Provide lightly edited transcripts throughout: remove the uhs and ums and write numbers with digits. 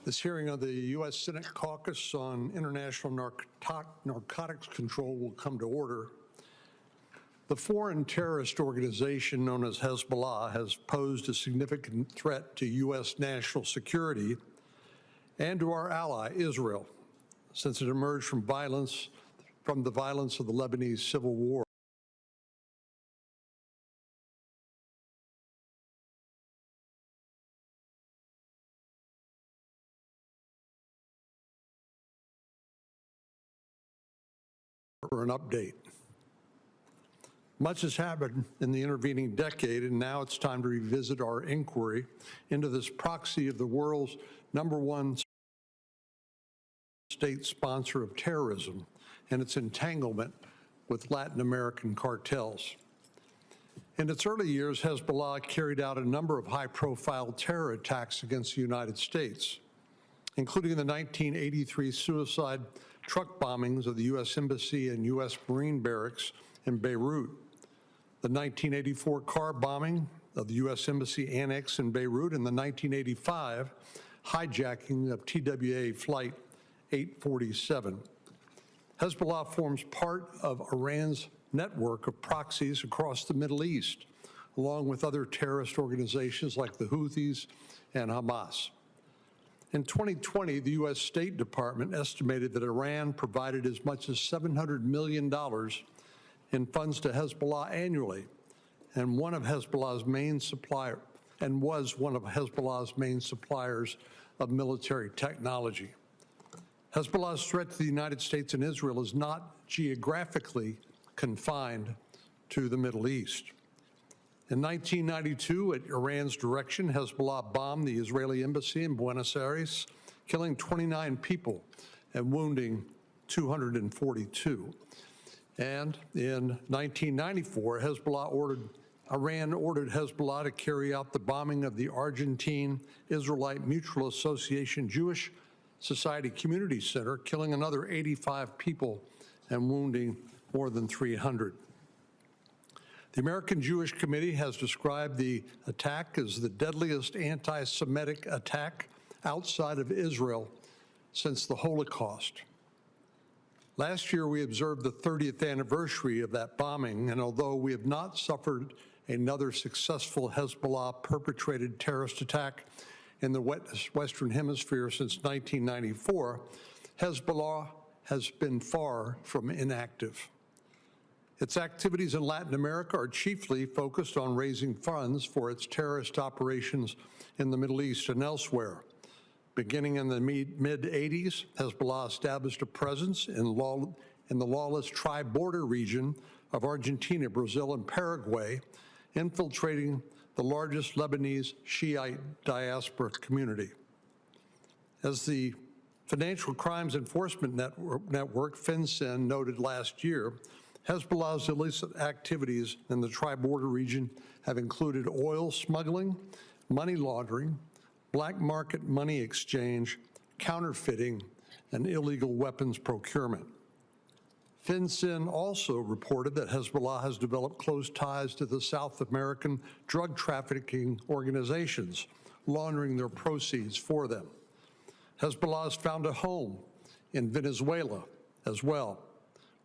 This hearing of the U.S. Senate Caucus on international narcotics control will come to order. The foreign terrorist organization known as Hezbollah has posed a significant threat to U.S. national security and to our ally, Israel, since it emerged from the violence of the Lebanese civil war. For an update. Much has happened in the intervening decade, and now it's time to revisit our inquiry into this proxy of the world's #1 state sponsor of terrorism and its entanglement with Latin American cartels. In its early years, Hezbollah carried out a number of high-profile terror attacks against the United States, including the 1983 suicide truck bombings of the U.S. Embassy and U.S. Marine Barracks in Beirut, the 1984 car bombing of the U.S. Embassy Annex in Beirut, and the 1985 hijacking of TWA Flight 847. Hezbollah forms part of Iran's network of proxies across the Middle East, along with other terrorist organizations like the Houthis and Hamas. In 2020, the U.S. State Department estimated that Iran provided as much as $700 million in funds to Hezbollah annually, and was one of Hezbollah's main suppliers of military technology. Hezbollah's threat to the United States and Israel is not geographically confined to the Middle East. In 1992, at Iran's direction, Hezbollah bombed the Israeli embassy in Buenos Aires, killing 29 people and wounding 242. And in 1994, Iran ordered Hezbollah to carry out the bombing of the Argentine Israelite Mutual Association Jewish Society Community Center, killing another 85 people and wounding more than 300. The American Jewish Committee has described the attack as the deadliest anti-Semitic attack outside of Israel since the Holocaust. Last year, we observed the 30th anniversary of that bombing, and although we have not suffered another successful Hezbollah-perpetrated terrorist attack in the Western Hemisphere since 1994, Hezbollah has been far from inactive. Its activities in Latin America are chiefly focused on raising funds for its terrorist operations in the Middle East and elsewhere. Beginning in the mid-'80s, Hezbollah established a presence in the lawless tri-border region of Argentina, Brazil, and Paraguay, infiltrating the largest Lebanese Shiite diaspora community. As the Financial Crimes Enforcement Network, FinCEN, noted last year, Hezbollah's illicit activities in the tri-border region have included oil smuggling, money laundering, black market money exchange, counterfeiting, and illegal weapons procurement. FinCEN also reported that Hezbollah has developed close ties to the South American drug trafficking organizations, laundering their proceeds for them. Hezbollah has found a home in Venezuela as well,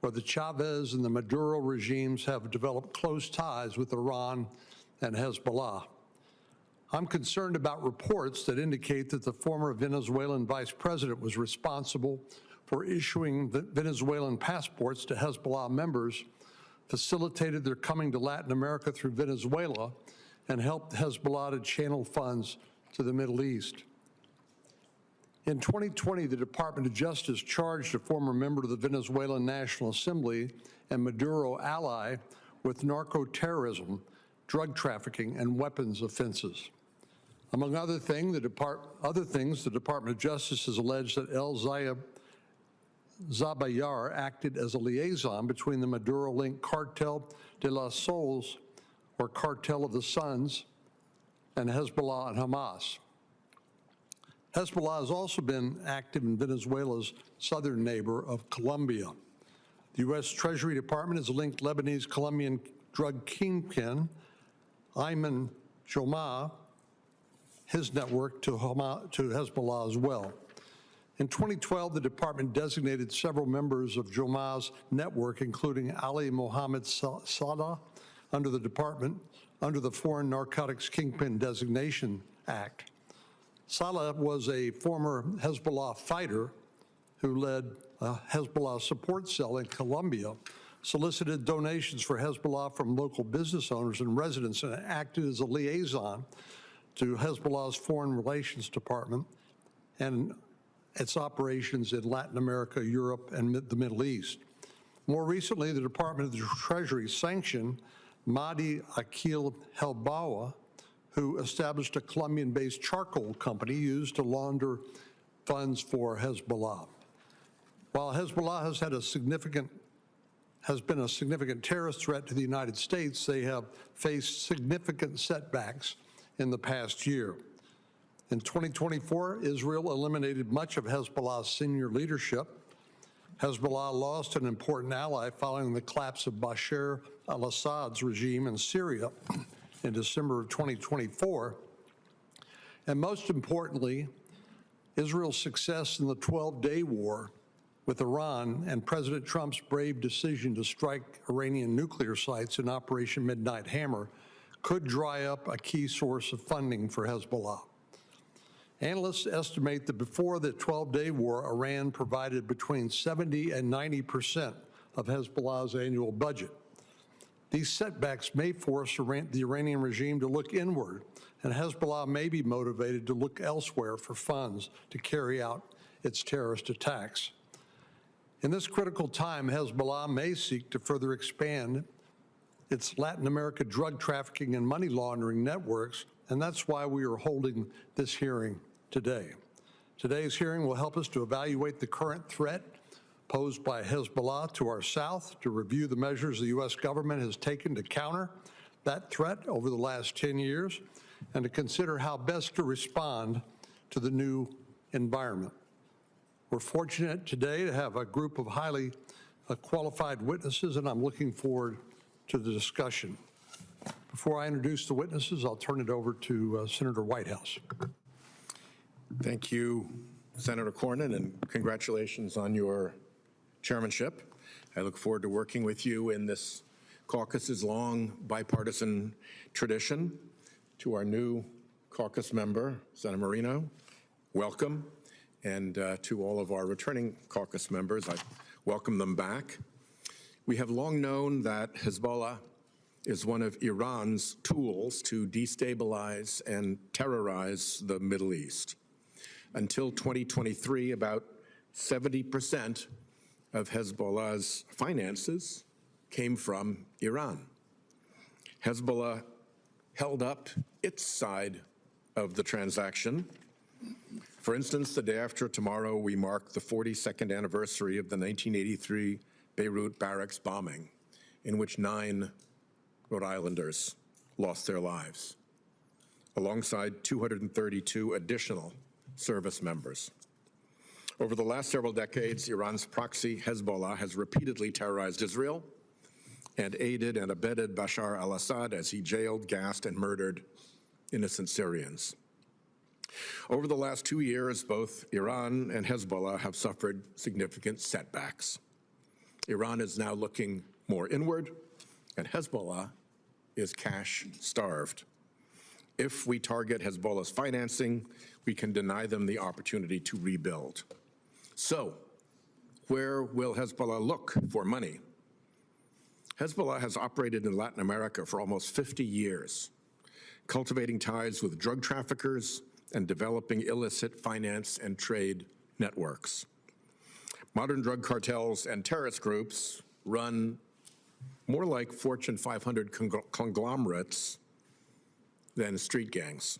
where the Chavez and the Maduro regimes have developed close ties with Iran and Hezbollah. I'm concerned about reports that indicate that the former Venezuelan vice president was responsible for issuing Venezuelan passports to Hezbollah members, facilitated their coming to Latin America through Venezuela, and helped Hezbollah to channel funds to the Middle East. In 2020, the Department of Justice charged a former member of the Venezuelan National Assembly and Maduro ally with narco-terrorism, drug trafficking, and weapons offenses. Among other things, the Department of Justice has alleged that El Zabayar acted as a liaison between the Maduro-linked Cartel de los Soles, or Cartel of the Suns, and Hezbollah and Hamas. Hezbollah has also been active in Venezuela's southern neighbor of Colombia. The U.S. Treasury Department has linked Lebanese-Colombian drug kingpin Ayman Joma his network to Hezbollah as well. In 2012, the department designated several members of Jomah's network, including Ali Mohammed Salah, under the Foreign Narcotics Kingpin Designation Act. Salah was a former Hezbollah fighter who led a Hezbollah support cell in Colombia, solicited donations for Hezbollah from local business owners and residents, and acted as a liaison to Hezbollah's Foreign Relations Department and its operations in Latin America, Europe, and the Middle East. More recently, the Department of the Treasury sanctioned Mahdi Akil Helbawa, who established a Colombian-based charcoal company used to launder funds for Hezbollah. While Hezbollah has been a significant terrorist threat to the United States, they have faced significant setbacks in the past year. In 2024, Israel eliminated much of Hezbollah's senior leadership. Hezbollah lost an important ally following the collapse of Bashar al-Assad's regime in Syria in December of 2024. And most importantly, Israel's success in the 12-day war with Iran and President Trump's brave decision to strike Iranian nuclear sites in Operation Midnight Hammer could dry up a key source of funding for Hezbollah. Analysts estimate that before the 12-day war, Iran provided between 70 and 90% of Hezbollah's annual budget. These setbacks may force the Iranian regime to look inward, and Hezbollah may be motivated to look elsewhere for funds to carry out its terrorist attacks. In this critical time, Hezbollah may seek to further expand its Latin America drug trafficking and money laundering networks, and that's why we are holding this hearing today. Today's hearing will help us to evaluate the current threat posed by Hezbollah to our south, to review the measures the U.S. government has taken to counter that threat over the last 10 years, and to consider how best to respond to the new environment. We're fortunate today to have a group of highly qualified witnesses, and I'm looking forward to the discussion. Before I introduce the witnesses, I'll turn it over to Senator Whitehouse. Thank you, Senator Cornyn, and congratulations on your chairmanship. I look forward to working with you in this caucus's long bipartisan tradition. To our new caucus member, Senator Marino, welcome. And to all of our returning caucus members, I welcome them back. We have long known that Hezbollah is one of Iran's tools to destabilize and terrorize the Middle East. Until 2023, about 70% of Hezbollah's finances came from Iran. Hezbollah held up its side of the transaction. For instance, the day after tomorrow, we mark the 42nd anniversary of the 1983 Beirut barracks bombing, in which 9 Rhode Islanders lost their lives, alongside 232 additional service members. Over the last several decades, Iran's proxy Hezbollah has repeatedly terrorized Israel and aided and abetted Bashar al-Assad as he jailed, gassed, and murdered innocent Syrians. Over the last 2 years, both Iran and Hezbollah have suffered significant setbacks. Iran is now looking more inward, and Hezbollah is cash-starved. If we target Hezbollah's financing, we can deny them the opportunity to rebuild. So, where will Hezbollah look for money? Hezbollah has operated in Latin America for almost 50 years, cultivating ties with drug traffickers and developing illicit finance and trade networks. Modern drug cartels and terrorist groups run more like Fortune 500 conglomerates than street gangs.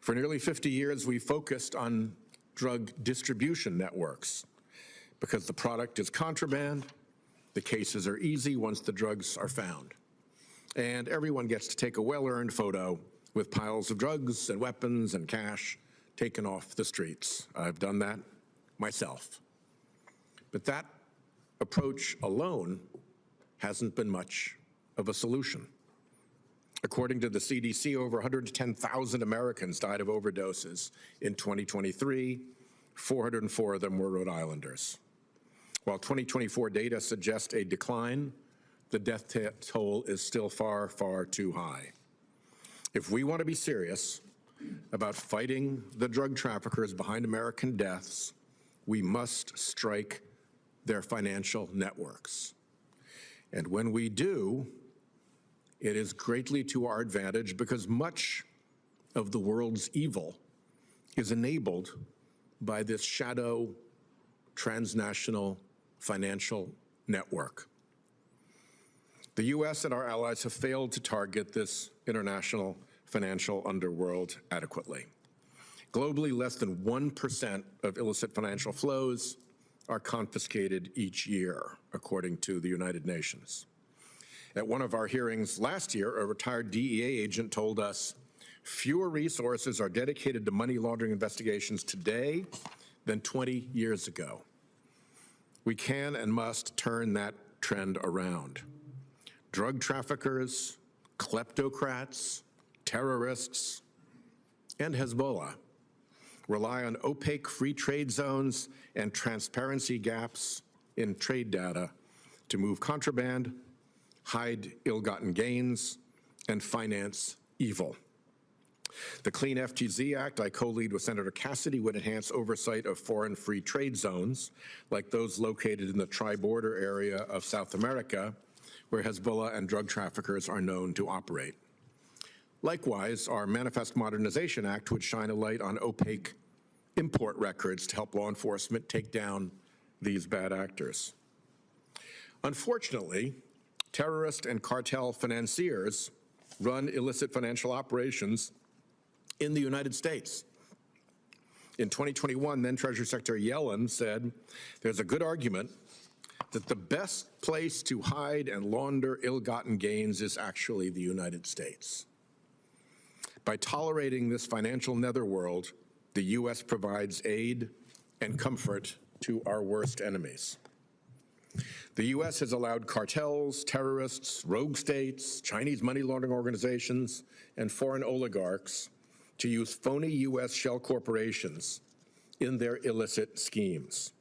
For nearly 50 years, we focused on drug distribution networks because the product is contraband, the cases are easy once the drugs are found, and everyone gets to take a well-earned photo with piles of drugs and weapons and cash taken off the streets. I've done that myself. But that approach alone hasn't been much of a solution. According to the CDC, over 110,000 Americans died of overdoses in 2023. 404 of them were Rhode Islanders. While 2024 data suggest a decline, the death toll is still far, far too high. If we want to be serious about fighting the drug traffickers behind American deaths, we must strike their financial networks. And when we do, it is greatly to our advantage because much of the world's evil is enabled by this shadow transnational financial network. The U.S. and our allies have failed to target this international financial underworld adequately. Globally, less than 1% of illicit financial flows are confiscated each year, according to the United Nations. At one of our hearings last year, a retired DEA agent told us fewer resources are dedicated to money laundering investigations today than 20 years ago. We can and must turn that trend around. Drug traffickers, kleptocrats, terrorists, and Hezbollah rely on opaque free trade zones and transparency gaps in trade data to move contraband, hide ill-gotten gains, and finance evil. The Clean FTZ Act I co-lead with Senator Cassidy would enhance oversight of foreign free trade zones, like those located in the tri-border area of South America, where Hezbollah and drug traffickers are known to operate. Likewise, our Manifest Modernization Act would shine a light on opaque import records to help law enforcement take down these bad actors. Unfortunately, terrorist and cartel financiers run illicit financial operations in the United States. In 2021, then Treasury Secretary Yellen said, "There's a good argument that the best place to hide and launder ill-gotten gains is actually the United States." By tolerating this financial netherworld, the U.S. provides aid and comfort to our worst enemies. The U.S. has allowed cartels, terrorists, rogue states, Chinese money laundering organizations, and foreign oligarchs to use phony U.S. shell corporations in their illicit schemes.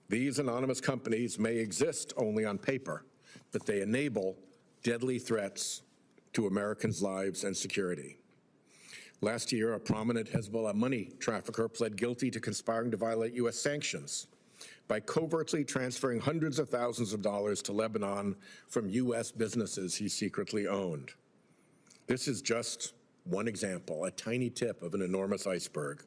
These anonymous companies may exist only on paper, but they enable deadly threats to Americans' lives and security. Last year, a prominent Hezbollah money trafficker pled guilty to conspiring to violate U.S. sanctions by covertly transferring hundreds of thousands of dollars to Lebanon from U.S. businesses he secretly owned. This is just one example, a tiny tip of an enormous iceberg.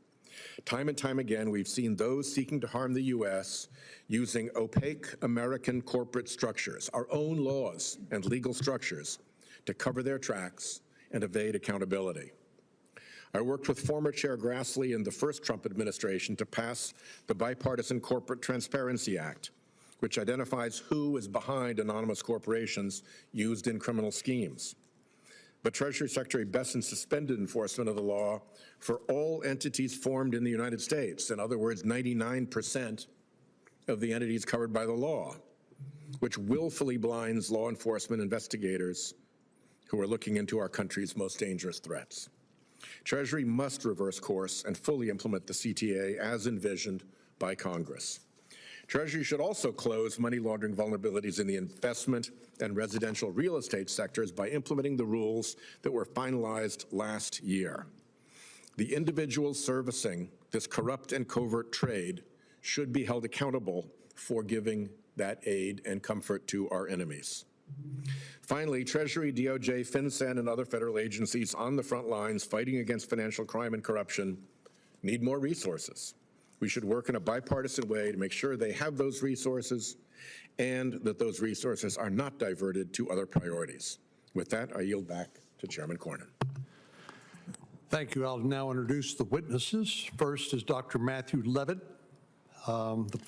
Time and time again, we've seen those seeking to harm the U.S. using opaque American corporate structures, our own laws and legal structures, to cover their tracks and evade accountability. I worked with former Chair Grassley in the first Trump administration to pass the Bipartisan Corporate Transparency Act, which identifies who is behind anonymous corporations used in criminal schemes. But Treasury Secretary Besson suspended enforcement of the law for all entities formed in the United States, in other words, 99% of the entities covered by the law, which willfully blinds law enforcement investigators who are looking into our country's most dangerous threats. Treasury must reverse course and fully implement the CTA as envisioned by Congress. Treasury should also close money laundering vulnerabilities in the investment and residential real estate sectors by implementing the rules that were finalized last year. The individuals servicing this corrupt and covert trade should be held accountable for giving that aid and comfort to our enemies. Finally, Treasury, DOJ, FinCEN, and other federal agencies on the front lines fighting against financial crime and corruption need more resources. We should work in a bipartisan way to make sure they have those resources and that those resources are not diverted to other priorities. With that, I yield back to Chairman Cornyn. Thank you. I'll now introduce the witnesses. First is Dr. Matthew Levitt, the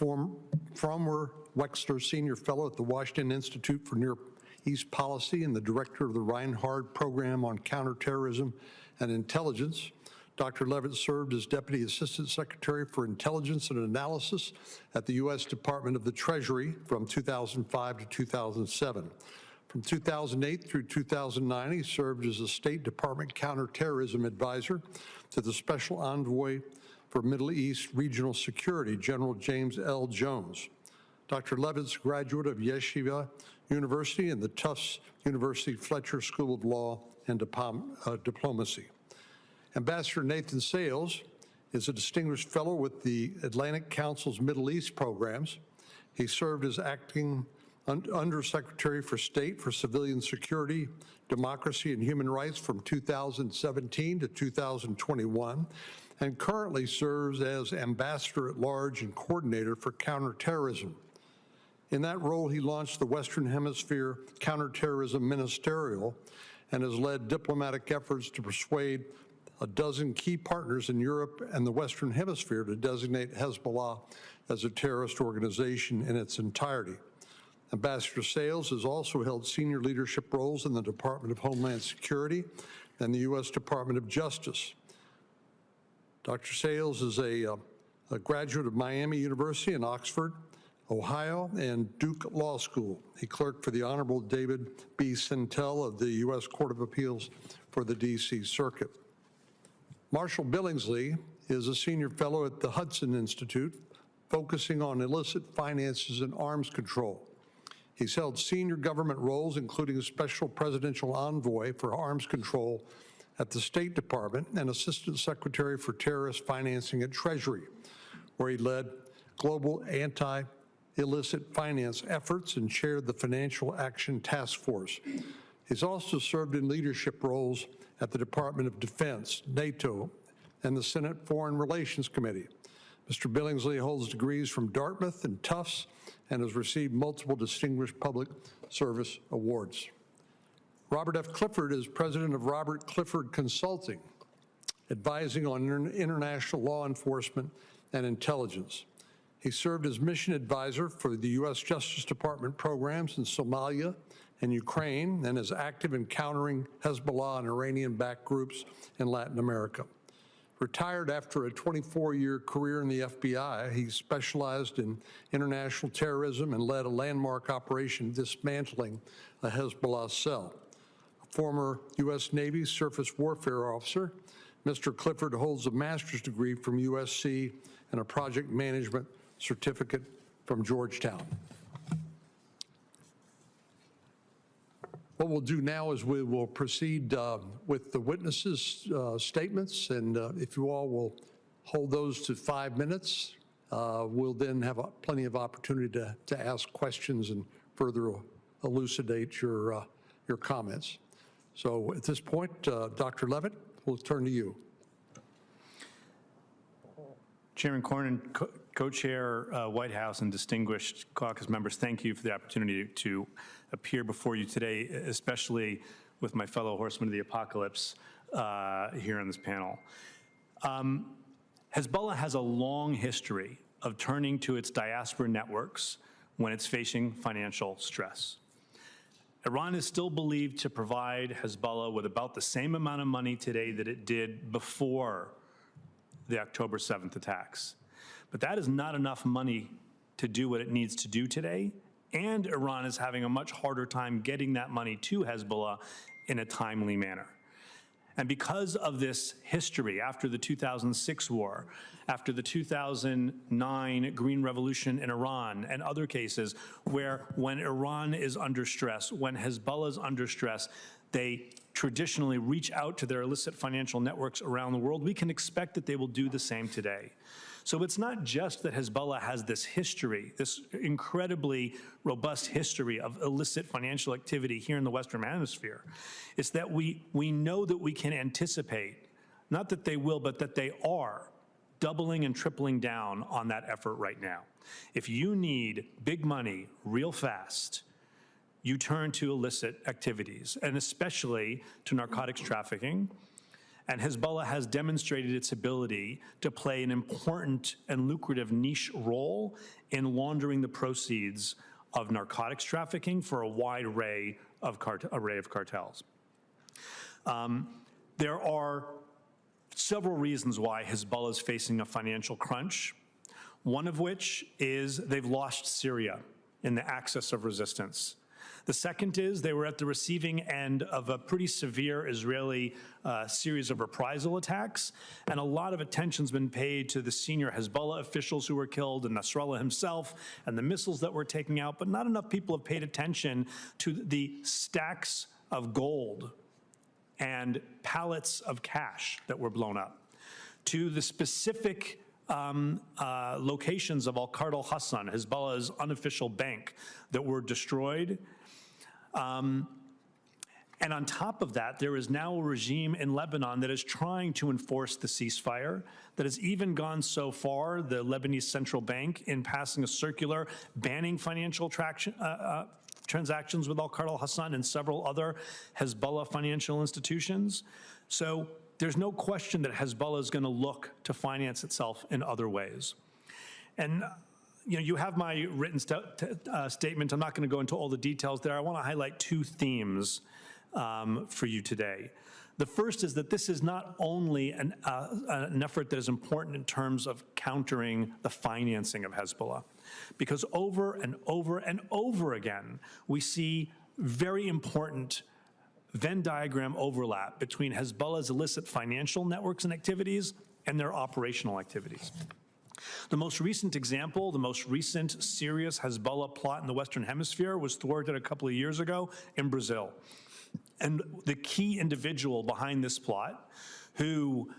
former Wexler Senior Fellow at the Washington Institute for Near East Policy and the Director of the Reinhard Program on Counterterrorism and Intelligence. Dr. Levitt served as Deputy Assistant Secretary for Intelligence and Analysis at the U.S. Department of the Treasury from 2005 to 2007. From 2008 through 2009, he served as a State Department counterterrorism advisor to the Special Envoy for Middle East Regional Security, General James L. Jones. Dr. Levitt's a graduate of Yeshiva University and the Tufts University Fletcher School of Law and Diplomacy. Ambassador Nathan Sales is a distinguished fellow with the Atlantic Council's Middle East programs. He served as acting Undersecretary for State for Civilian Security, Democracy, and Human Rights from 2017 to 2021, and currently serves as Ambassador at Large and Coordinator for Counterterrorism. In that role, he launched the Western Hemisphere Counterterrorism Ministerial and has led diplomatic efforts to persuade a dozen key partners in Europe and the Western Hemisphere to designate Hezbollah as a terrorist organization in its entirety. Ambassador Sales has also held senior leadership roles in the Department of Homeland Security and the U.S. Department of Justice. Dr. Sales is a graduate of Miami University and Oxford, Ohio, and Duke Law School. He clerked for the Honorable David B. Sintel of the U.S. Court of Appeals for the D.C. Circuit. Marshall Billingsley is a senior fellow at the Hudson Institute, focusing on illicit finances and arms control. He's held senior government roles, including a special presidential envoy for arms control at the State Department and Assistant Secretary for Terrorist Financing at Treasury, where he led global anti-illicit finance efforts and chaired the Financial Action Task Force. He's also served in leadership roles at the Department of Defense, NATO, and the Senate Foreign Relations Committee. Mr. Billingsley holds degrees from Dartmouth and Tufts and has received multiple distinguished public service awards. Robert F. Clifford is president of Robert Clifford Consulting, advising on international law enforcement and intelligence. He served as mission advisor for the U.S. Justice Department programs in Somalia and Ukraine and is active in countering Hezbollah and Iranian-backed groups in Latin America. Retired after a 24-year career in the FBI, he specialized in international terrorism and led a landmark operation dismantling a Hezbollah cell. A former U.S. Navy surface warfare officer, Mr. Clifford holds a master's degree from USC and a project management certificate from Georgetown. What we'll do now is we will proceed with the witnesses' statements, and if you all will hold those to 5 minutes, we'll then have plenty of opportunity to ask questions and further elucidate your comments. So at this point, Dr. Levitt, we'll turn to you. Chairman Cornyn, Co-Chair White House, and distinguished caucus members, thank you for the opportunity to appear before you today, especially with my fellow horsemen of the apocalypse here on this panel. Hezbollah has a long history of turning to its diaspora networks when it's facing financial stress. Iran is still believed to provide Hezbollah with about the same amount of money today that it did before the October 7th attacks. But that is not enough money to do what it needs to do today, and Iran is having a much harder time getting that money to Hezbollah in a timely manner. And because of this history, after the 2006 war, after the 2009 Green Revolution in Iran, and other cases where when Iran is under stress, when Hezbollah is under stress, they traditionally reach out to their illicit financial networks around the world, we can expect that they will do the same today. So it's not just that Hezbollah has this history, this incredibly robust history of illicit financial activity here in the Western Hemisphere. It's that we know that we can anticipate, not that they will, but that they are doubling and tripling down on that effort right now. If you need big money real fast, you turn to illicit activities, and especially to narcotics trafficking. And Hezbollah has demonstrated its ability to play an important and lucrative niche role in laundering the proceeds of narcotics trafficking for a wide array of cartels. There are several reasons why Hezbollah is facing a financial crunch, one of which is they've lost Syria in the axis of resistance. The second is they were at the receiving end of a pretty severe Israeli series of reprisal attacks, and a lot of attention's been paid to the senior Hezbollah officials who were killed and Nasrallah himself and the missiles that were taken out, but not enough people have paid attention to the stacks of gold and pallets of cash that were blown up, to the specific locations of Al-Qard al-Hassan, Hezbollah's unofficial bank, that were destroyed. And on top of that, there is now a regime in Lebanon that is trying to enforce the ceasefire, that has even gone so far, the Lebanese central bank, in passing a circular banning financial transactions with Al-Qard al-Hassan and several other Hezbollah financial institutions. So there's no question that Hezbollah is going to look to finance itself in other ways. And you have my written statement. I'm not going to go into all the details there. I want to highlight two themes for you today. The first is that this is not only an effort that is important in terms of countering the financing of Hezbollah, because over and over and over again, we see very important Venn diagram overlap between Hezbollah's illicit financial networks and activities and their operational activities. The most recent example, the most recent serious Hezbollah plot in the Western Hemisphere was thwarted a couple of years ago in Brazil. And the key individual behind this plot, who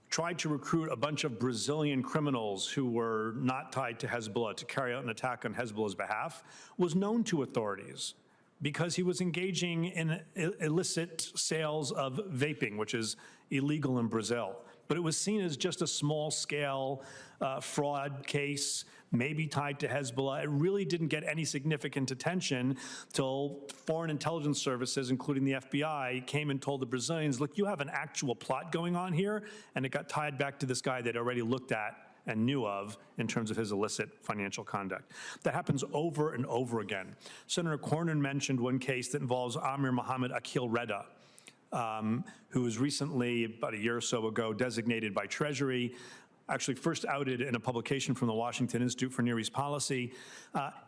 tried to recruit a bunch of Brazilian criminals who were not tied to Hezbollah to carry out an attack on Hezbollah's behalf, was known to authorities because he was engaging in illicit sales of vaping, which is illegal in Brazil. But it was seen as just a small-scale fraud case, maybe tied to Hezbollah. It really didn't get any significant attention till foreign intelligence services, including the FBI, came and told the Brazilians, look, you have an actual plot going on here, and it got tied back to this guy they'd already looked at and knew of in terms of his illicit financial conduct. That happens over and over again. Senator Cornyn mentioned one case that involves Amir Mohammed Akil Reda, who was recently, about a year or so ago, designated by Treasury, actually first outed in a publication from the Washington Institute for Near East Policy.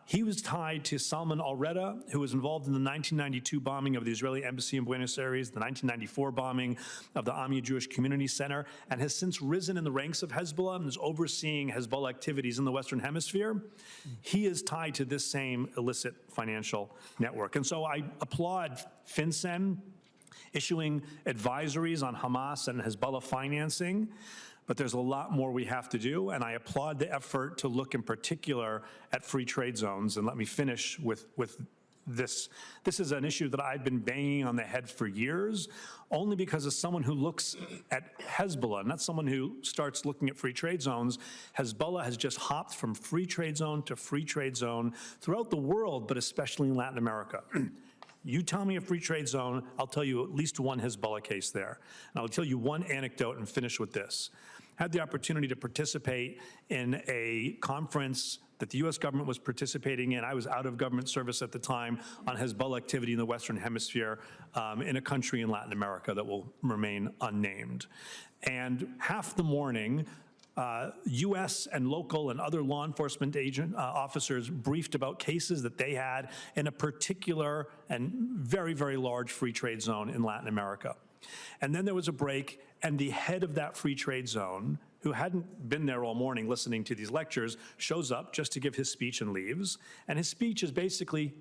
He was tied to Salman al-Reda, who was involved in the 1992 bombing of the Israeli embassy in Buenos Aires, the 1994 bombing of the Amia Jewish Community Center, and has since risen in the ranks of Hezbollah and is overseeing Hezbollah activities in the Western Hemisphere. He is tied to this same illicit financial network. And so I applaud FinCEN issuing advisories on Hamas and Hezbollah financing, but there's a lot more we have to do, and I applaud the effort to look in particular at free trade zones. And let me finish with this. This is an issue that I've been banging on the head for years, only because as someone who looks at Hezbollah, not someone who starts looking at free trade zones, Hezbollah has just hopped from free trade zone to free trade zone throughout the world, but especially in Latin America. You tell me a free trade zone, I'll tell you at least one Hezbollah case there. And I'll tell you one anecdote and finish with this. Had the opportunity to participate in a conference that the U.S. government was participating in. I was out of government service at the time on Hezbollah activity in the Western Hemisphere in a country in Latin America that will remain unnamed. And half the morning, U.S. and local and other law enforcement officers briefed about cases that they had in a particular and very, very large free trade zone in Latin America. And then there was a break, and the head of that free trade zone, who hadn't been there all morning listening to these lectures, shows up just to give his speech and leaves. And his speech is basically,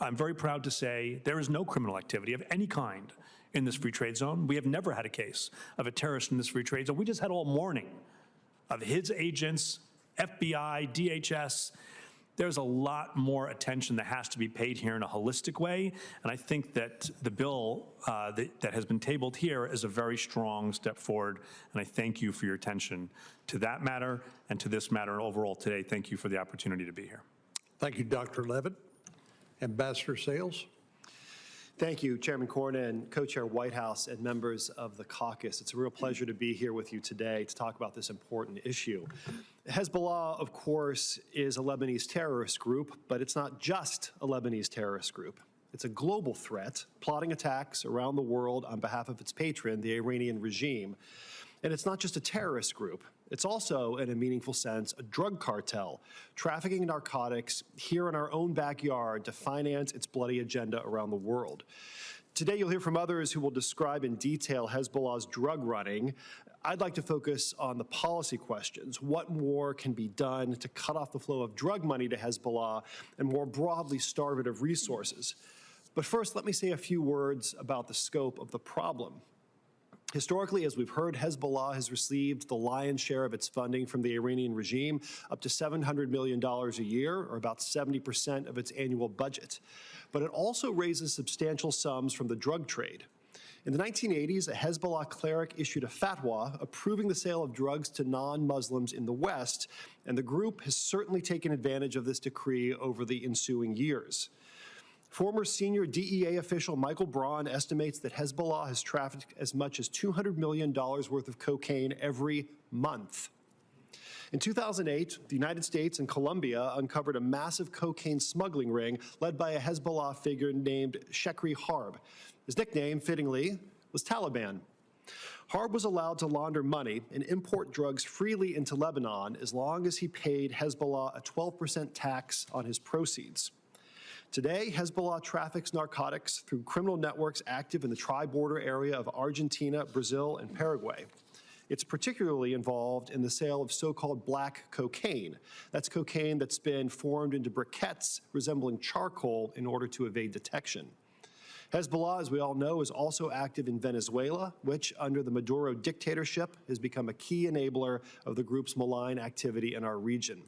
I'm very proud to say, there is no criminal activity of any kind in this free trade zone. We have never had a case of a terrorist in this free trade zone. We just had all morning of his agents, FBI, DHS. There's a lot more attention that has to be paid here in a holistic way, and I think that the bill that has been tabled here is a very strong step forward, and I thank you for your attention to that matter and to this matter overall today. Thank you for the opportunity to be here. Thank you, Dr. Levitt. Ambassador Sales. Thank you, Chairman Cornyn, Co-Chair Whitehouse, and members of the caucus. It's a real pleasure to be here with you today to talk about this important issue. Hezbollah, of course, is a Lebanese terrorist group, but it's not just a Lebanese terrorist group. It's a global threat, plotting attacks around the world on behalf of its patron, the Iranian regime. And it's not just a terrorist group. It's also, in a meaningful sense, a drug cartel, trafficking narcotics here in our own backyard to finance its bloody agenda around the world. Today, you'll hear from others who will describe in detail Hezbollah's drug running. I'd like to focus on the policy questions. What more can be done to cut off the flow of drug money to Hezbollah and more broadly starve it of resources? But first, let me say a few words about the scope of the problem. Historically, as we've heard, Hezbollah has received the lion's share of its funding from the Iranian regime, up to $700 million a year, or about 70% of its annual budget. But it also raises substantial sums from the drug trade. In the 1980s, a Hezbollah cleric issued a fatwa approving the sale of drugs to non-Muslims in the West, and the group has certainly taken advantage of this decree over the ensuing years. Former senior DEA official Michael Braun estimates that Hezbollah has trafficked as much as $200 million worth of cocaine every month. In 2008, the United States and Colombia uncovered a massive cocaine smuggling ring led by a Hezbollah figure named Shekri Harb. His nickname, fittingly, was Taliban. Harb was allowed to launder money and import drugs freely into Lebanon as long as he paid Hezbollah a 12% tax on his proceeds. Today, Hezbollah traffics narcotics through criminal networks active in the tri-border area of Argentina, Brazil, and Paraguay. It's particularly involved in the sale of so-called black cocaine. That's cocaine that's been formed into briquettes resembling charcoal in order to evade detection. Hezbollah, as we all know, is also active in Venezuela, which, under the Maduro dictatorship, has become a key enabler of the group's malign activity in our region.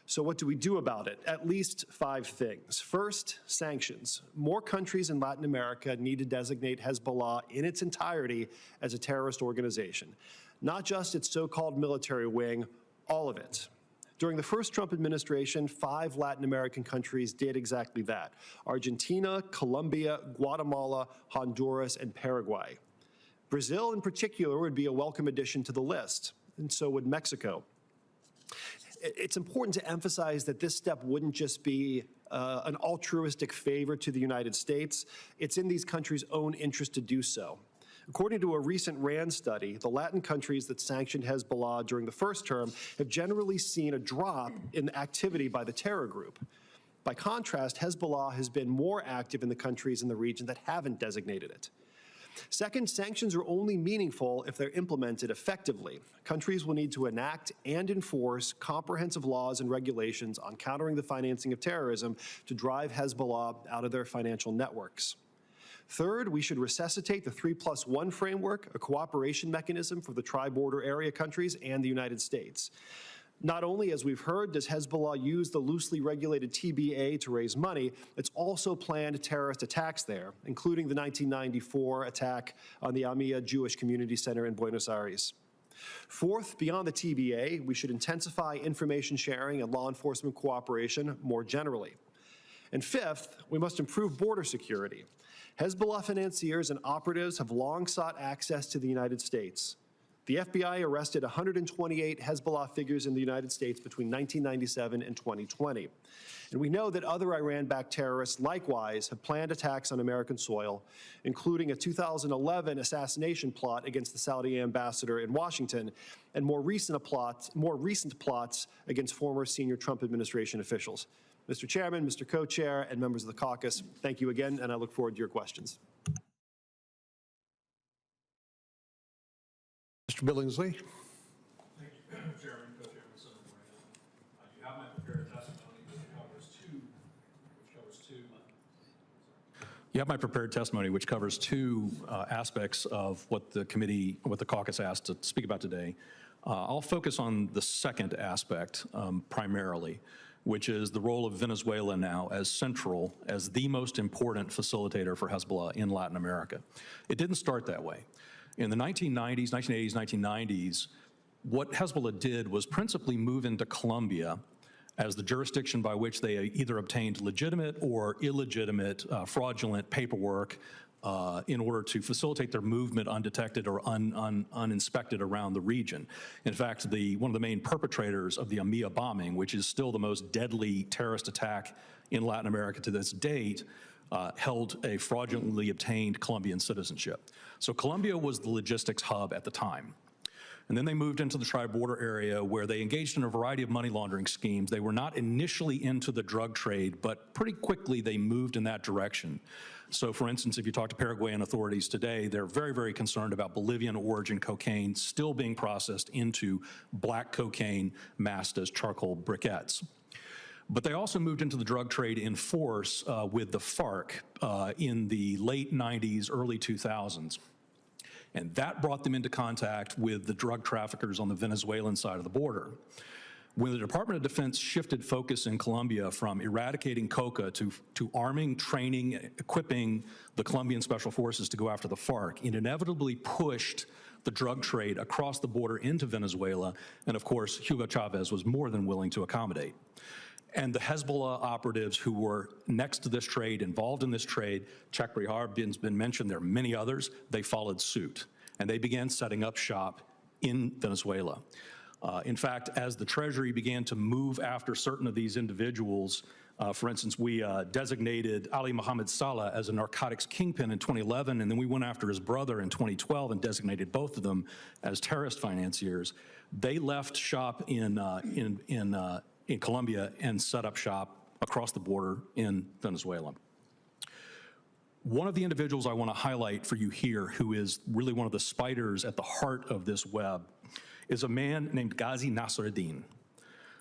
So what do we do about it? At least 5 things. First, sanctions. More countries in Latin America need to designate Hezbollah in its entirety as a terrorist organization. Not just its so-called military wing, all of it. During the first Trump administration, 5 Latin American countries did exactly that: Argentina, Colombia, Guatemala, Honduras, and Paraguay. Brazil, in particular, would be a welcome addition to the list, and so would Mexico. It's important to emphasize that this step wouldn't just be an altruistic favor to the United States. It's in these countries' own interest to do so. According to a recent RAND study, the Latin countries that sanctioned Hezbollah during the first term have generally seen a drop in activity by the terror group. By contrast, Hezbollah has been more active in the countries in the region that haven't designated it. Second, sanctions are only meaningful if they're implemented effectively. Countries will need to enact and enforce comprehensive laws and regulations on countering the financing of terrorism to drive Hezbollah out of their financial networks. Third, we should resuscitate the 3+1 framework, a cooperation mechanism for the tri-border area countries and the United States. Not only, as we've heard, does Hezbollah use the loosely regulated TBA to raise money, it's also planned terrorist attacks there, including the 1994 attack on the Amia Jewish Community Center in Buenos Aires. Fourth, beyond the TBA, we should intensify information sharing and law enforcement cooperation more generally. And fifth, we must improve border security. Hezbollah financiers and operatives have long sought access to the United States. The FBI arrested 128 Hezbollah figures in the United States between 1997 and 2020. And we know that other Iran-backed terrorists likewise have planned attacks on American soil, including a 2011 assassination plot against the Saudi ambassador in Washington, and more recent plots against former senior Trump administration officials. Mr. Chairman, Mr. Co-Chair, and members of the caucus, thank you again, and I look forward to your questions. Mr. Billingsley. Thank you, Chairman, Co-Chairman, Senator Moreno. You have my prepared testimony, You have my prepared testimony, which covers two aspects of what the caucus asked to speak about today. I'll focus on the second aspect primarily, which is the role of Venezuela now as central, as the most important facilitator for Hezbollah in Latin America. It didn't start that way. In the 1980s, 1990s, what Hezbollah did was principally move into Colombia as the jurisdiction by which they either obtained legitimate or illegitimate fraudulent paperwork in order to facilitate their movement undetected or uninspected around the region. In fact, one of the main perpetrators of the Amia bombing, which is still the most deadly terrorist attack in Latin America to this date, held a fraudulently obtained Colombian citizenship. So Colombia was the logistics hub at the time. And then they moved into the tri-border area where they engaged in a variety of money laundering schemes. They were not initially into the drug trade, but pretty quickly they moved in that direction. So for instance, if you talk to Paraguayan authorities today, they're very, very concerned about Bolivian origin cocaine still being processed into black cocaine masked as charcoal briquettes. But they also moved into the drug trade in force with the FARC in the late 90s, early 2000s. And that brought them into contact with the drug traffickers on the Venezuelan side of the border. When the Department of Defense shifted focus in Colombia from eradicating coca to arming, training, equipping the Colombian Special Forces to go after the FARC, it inevitably pushed the drug trade across the border into Venezuela, and of course, Hugo Chavez was more than willing to accommodate. And the Hezbollah operatives who were next to this trade, involved in this trade, Chakri has been mentioned, there are many others, they followed suit. And they began setting up shop in Venezuela. In fact, as the Treasury began to move after certain of these individuals, for instance, we designated Ali Mohammed Saleh as a narcotics kingpin in 2011, and then we went after his brother in 2012 and designated both of them as terrorist financiers. They left shop in Colombia and set up shop across the border in Venezuela. One of the individuals I want to highlight for you here, who is really one of the spiders at the heart of this web, is a man named Ghazi Nasruddin.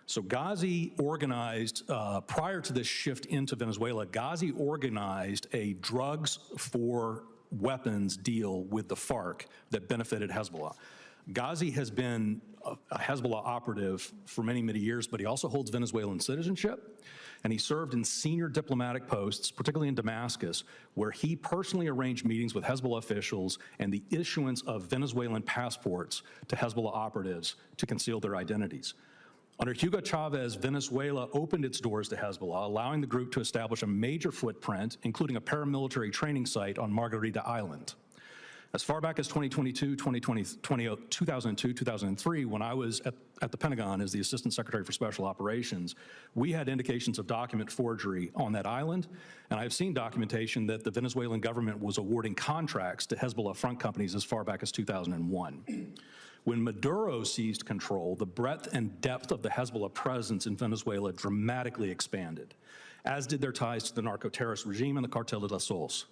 So Ghazi organized, prior to this shift into Venezuela, Ghazi organized a drugs for weapons deal with the FARC that benefited Hezbollah. Ghazi has been a Hezbollah operative for many, many years, but he also holds Venezuelan citizenship, and he served in senior diplomatic posts, particularly in Damascus, where he personally arranged meetings with Hezbollah officials and the issuance of Venezuelan passports to Hezbollah operatives to conceal their identities. Under Hugo Chavez, Venezuela opened its doors to Hezbollah, allowing the group to establish a major footprint, including a paramilitary training site on Margarita Island. As far back as 2002, 2003, when I was at the Pentagon as the Assistant Secretary for Special Operations, we had indications of document forgery on that island, and I've seen documentation that the Venezuelan government was awarding contracts to Hezbollah front companies as far back as 2001. When Maduro seized control, the breadth and depth of the Hezbollah presence in Venezuela dramatically expanded, as did their ties to the narco-terrorist regime and the Cartel de los Sols.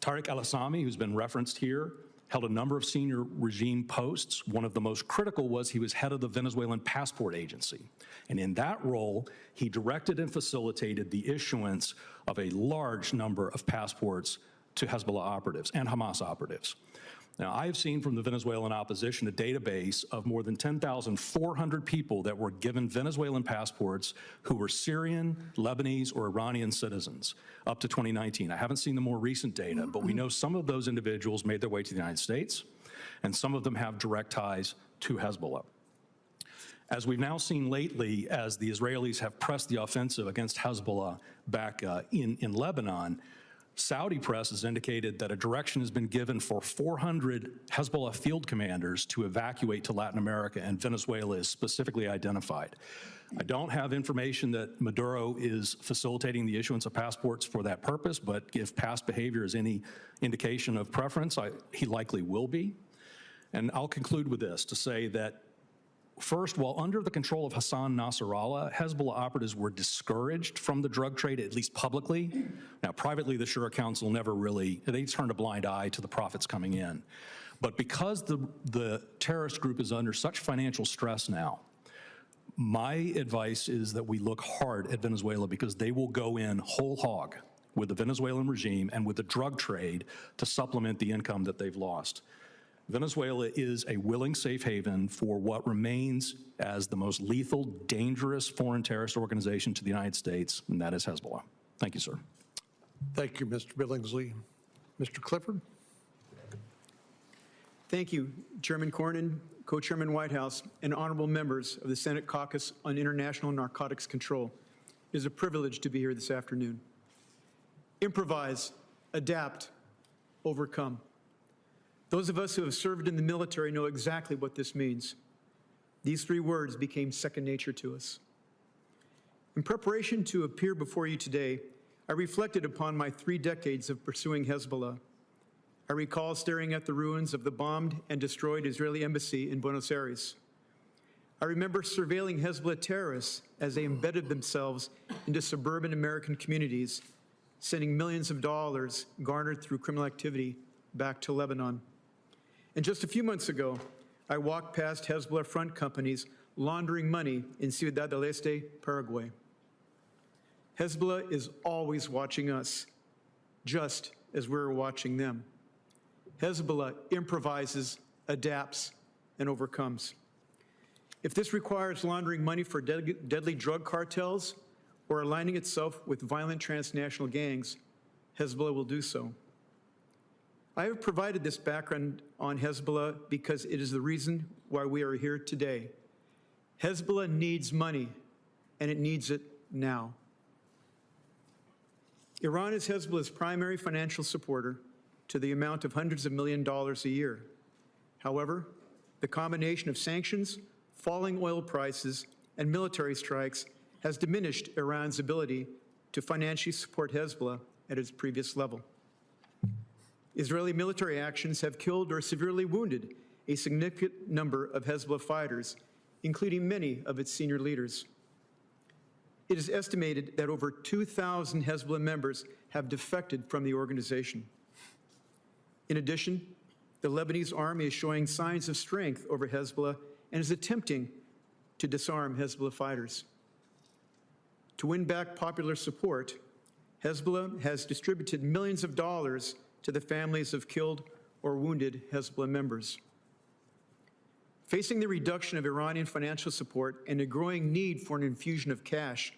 Tariq al-Assami, who's been referenced here, held a number of senior regime posts. One of the most critical was he was head of the Venezuelan Passport Agency. And in that role, he directed and facilitated the issuance of a large number of passports to Hezbollah operatives and Hamas operatives. Now, I have seen from the Venezuelan opposition a database of more than 10,400 people that were given Venezuelan passports who were Syrian, Lebanese, or Iranian citizens up to 2019. I haven't seen the more recent data, but we know some of those individuals made their way to the United States, and some of them have direct ties to Hezbollah. As we've now seen lately, as the Israelis have pressed the offensive against Hezbollah back in Lebanon, Saudi press has indicated that a direction has been given for 400 Hezbollah field commanders to evacuate to Latin America, and Venezuela is specifically identified. I don't have information that Maduro is facilitating the issuance of passports for that purpose, but if past behavior is any indication of preference, he likely will be. And I'll conclude with this, to say that first, while under the control of Hassan Nasrallah, Hezbollah operatives were discouraged from the drug trade, at least publicly. Now, privately, the Shura Council never really, they turned a blind eye to the profits coming in. But because the terrorist group is under such financial stress now, my advice is that we look hard at Venezuela, because they will go in whole hog with the Venezuelan regime and with the drug trade to supplement the income that they've lost. Venezuela is a willing safe haven for what remains as the most lethal, dangerous foreign terrorist organization to the United States, and that is Hezbollah. Thank you, sir. Thank you, Mr. Billingsley. Mr. Clifford? Thank you, Chairman Cornyn, Co-Chairman Whitehouse, and honorable members of the Senate Caucus on International Narcotics Control. It is a privilege to be here this afternoon. Improvise, adapt, overcome. Those of us who have served in the military know exactly what this means. These three words became second nature to us. In preparation to appear before you today, I reflected upon my 3 decades of pursuing Hezbollah. I recall staring at the ruins of the bombed and destroyed Israeli embassy in Buenos Aires. I remember surveilling Hezbollah terrorists as they embedded themselves into suburban American communities, sending millions of dollars garnered through criminal activity back to Lebanon. And just a few months ago, I walked past Hezbollah front companies laundering money in Ciudad del Este, Paraguay. Hezbollah is always watching us, just as we're watching them. Hezbollah improvises, adapts, and overcomes. If this requires laundering money for deadly drug cartels or aligning itself with violent transnational gangs, Hezbollah will do so. I have provided this background on Hezbollah because it is the reason why we are here today. Hezbollah needs money, and it needs it now. Iran is Hezbollah's primary financial supporter to the amount of hundreds of millions of dollars a year. However, the combination of sanctions, falling oil prices, and military strikes has diminished Iran's ability to financially support Hezbollah at its previous level. Israeli military actions have killed or severely wounded a significant number of Hezbollah fighters, including many of its senior leaders. It is estimated that over 2,000 Hezbollah members have defected from the organization. In addition, the Lebanese army is showing signs of strength over Hezbollah and is attempting to disarm Hezbollah fighters. To win back popular support, Hezbollah has distributed millions of dollars to the families of killed or wounded Hezbollah members. Facing the reduction of Iranian financial support and a growing need for an infusion of cash,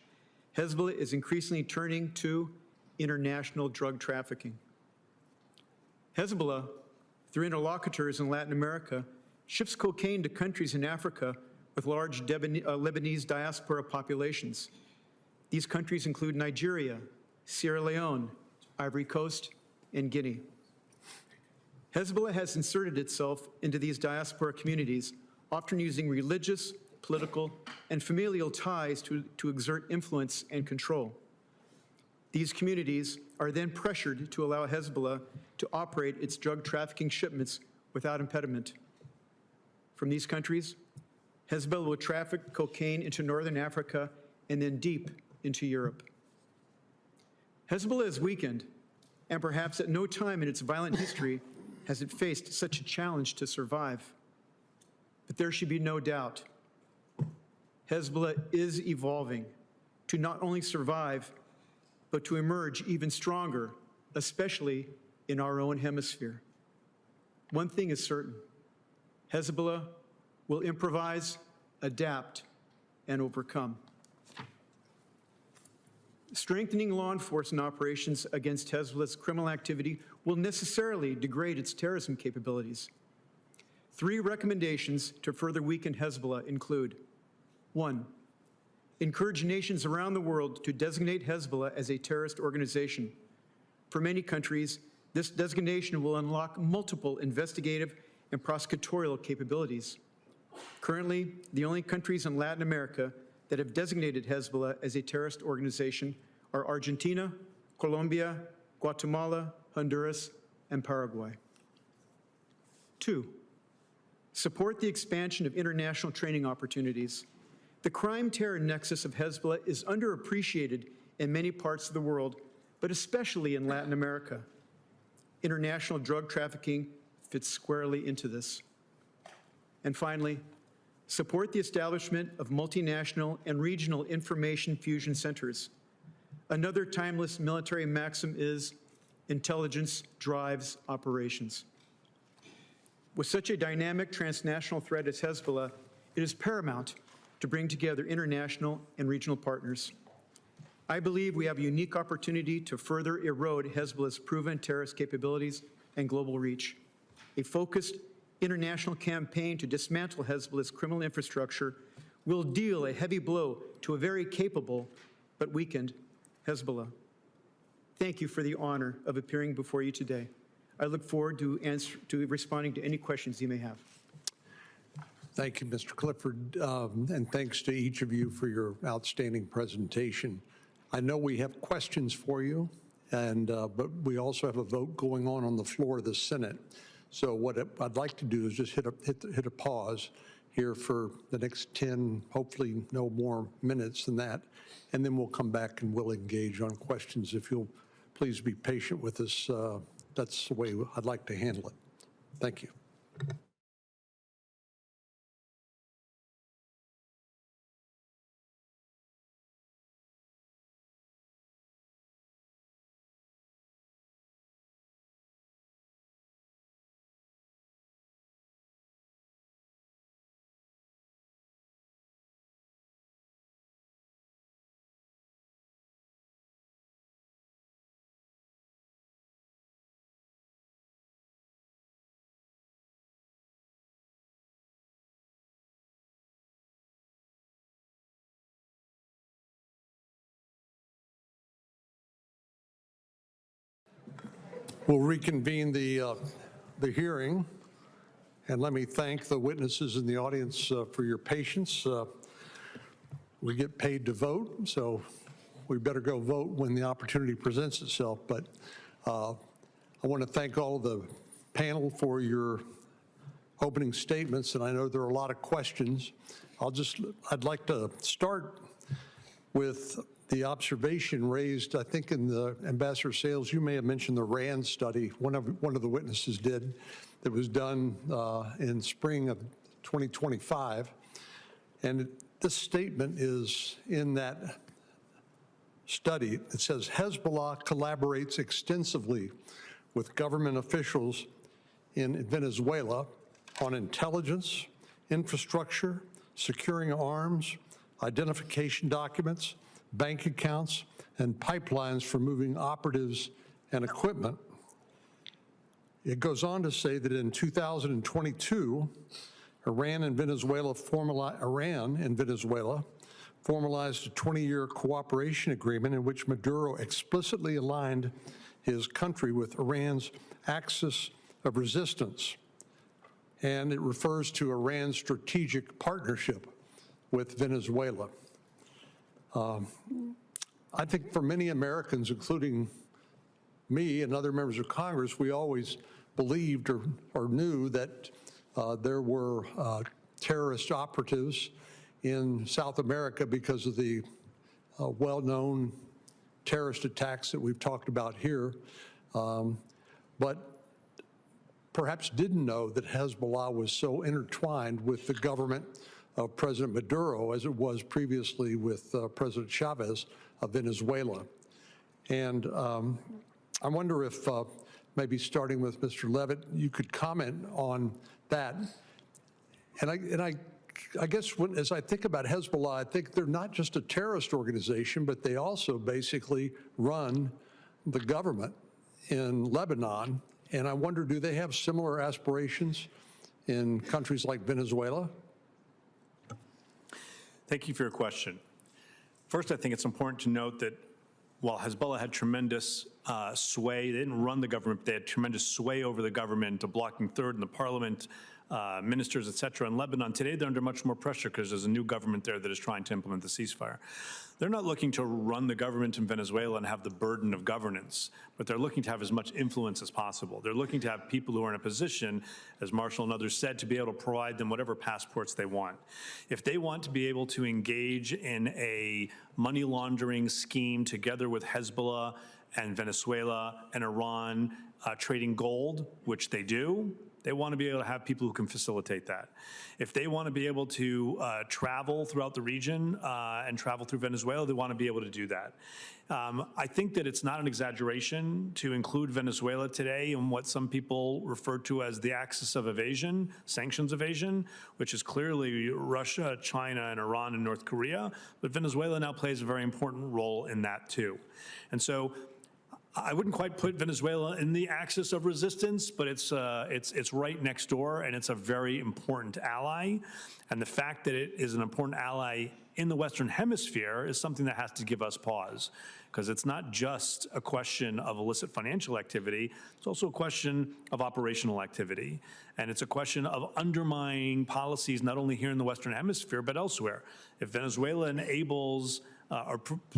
Hezbollah is increasingly turning to international drug trafficking. Hezbollah, through interlocutors in Latin America, ships cocaine to countries in Africa with large Lebanese diaspora populations. These countries include Nigeria, Sierra Leone, Ivory Coast, and Guinea. Hezbollah has inserted itself into these diaspora communities, often using religious, political, and familial ties to exert influence and control. These communities are then pressured to allow Hezbollah to operate its drug trafficking shipments without impediment. From these countries, Hezbollah will traffic cocaine into northern Africa and then deep into Europe. Hezbollah is weakened, and perhaps at no time in its violent history has it faced such a challenge to survive. But there should be no doubt, Hezbollah is evolving to not only survive, but to emerge even stronger, especially in our own hemisphere. One thing is certain, Hezbollah will improvise, adapt, and overcome. Strengthening law enforcement operations against Hezbollah's criminal activity will necessarily degrade its terrorism capabilities. 3 recommendations to further weaken Hezbollah include: 1, encourage nations around the world to designate Hezbollah as a terrorist organization. For many countries, this designation will unlock multiple investigative and prosecutorial capabilities. Currently, the only countries in Latin America that have designated Hezbollah as a terrorist organization are Argentina, Colombia, Guatemala, Honduras, and Paraguay. 2, support the expansion of international training opportunities. The crime-terror nexus of Hezbollah is underappreciated in many parts of the world, but especially in Latin America. International drug trafficking fits squarely into this. And finally, support the establishment of multinational and regional information fusion centers. Another timeless military maxim is, intelligence drives operations. With such a dynamic transnational threat as Hezbollah, it is paramount to bring together international and regional partners. I believe we have a unique opportunity to further erode Hezbollah's proven terrorist capabilities and global reach. A focused international campaign to dismantle Hezbollah's criminal infrastructure will deal a heavy blow to a very capable but weakened Hezbollah. Thank you for the honor of appearing before you today. I look forward to responding to any questions you may have. Thank you, Mr. Clifford, and thanks to each of you for your outstanding presentation. I know we have questions for you, but we also have a vote going on the floor of the Senate. So what I'd like to do is just hit a pause here for the next 10, hopefully no more minutes than that, and then we'll come back and we'll engage on questions. If you'll please be patient with us, that's the way I'd like to handle it. Thank you. We'll reconvene the hearing, and let me thank the witnesses in the audience for your patience. We get paid to vote, so we better go vote when the opportunity presents itself. But I want to thank all the panel for your opening statements, and I know there are a lot of questions. I'd like to start with the observation raised, I think in the Ambassador Sales, you may have mentioned the RAND study, one of the witnesses did, that was done in spring of 2025. And this statement is in that study. It says, Hezbollah collaborates extensively with government officials in Venezuela on intelligence, infrastructure, securing arms, identification documents, bank accounts, and pipelines for moving operatives and equipment. It goes on to say that in 2022, Iran and Venezuela formalized a 20-year cooperation agreement in which Maduro explicitly aligned his country with Iran's axis of resistance. And it refers to Iran's strategic partnership with Venezuela. I think for many Americans, including me and other members of Congress, we always believed or knew that there were terrorist operatives in South America because of the well-known terrorist attacks that we've talked about here, but perhaps didn't know that Hezbollah was so intertwined with the government of President Maduro as it was previously with President Chavez of Venezuela. And I wonder if maybe starting with Mr. Levitt, you could comment on that. And I guess as I think about Hezbollah, I think they're not just a terrorist organization, but they also basically run the government in Lebanon. And I wonder, do they have similar aspirations in countries like Venezuela? Thank you for your question. First, I think it's important to note that while Hezbollah had tremendous sway, they didn't run the government, they had tremendous sway over the government, a blocking third in the parliament, ministers, et cetera. In Lebanon, today they're under much more pressure because there's a new government there that is trying to implement the ceasefire. They're not looking to run the government in Venezuela and have the burden of governance, but they're looking to have as much influence as possible. They're looking to have people who are in a position, as Marshall and others said, to be able to provide them whatever passports they want. If they want to be able to engage in a money laundering scheme together with Hezbollah and Venezuela and Iran trading gold, which they do, they want to be able to have people who can facilitate that. If they want to be able to travel throughout the region and travel through Venezuela, they want to be able to do that. I think that it's not an exaggeration to include Venezuela today in what some people refer to as the axis of evasion, sanctions evasion, which is clearly Russia, China, and Iran and North Korea. But Venezuela now plays a very important role in that too. And so I wouldn't quite put Venezuela in the axis of resistance, but it's right next door, and it's a very important ally. And the fact that it is an important ally in the Western Hemisphere is something that has to give us pause, because it's not just a question of illicit financial activity, it's also a question of operational activity. And it's a question of undermining policies not only here in the Western Hemisphere, but elsewhere. If Venezuela enables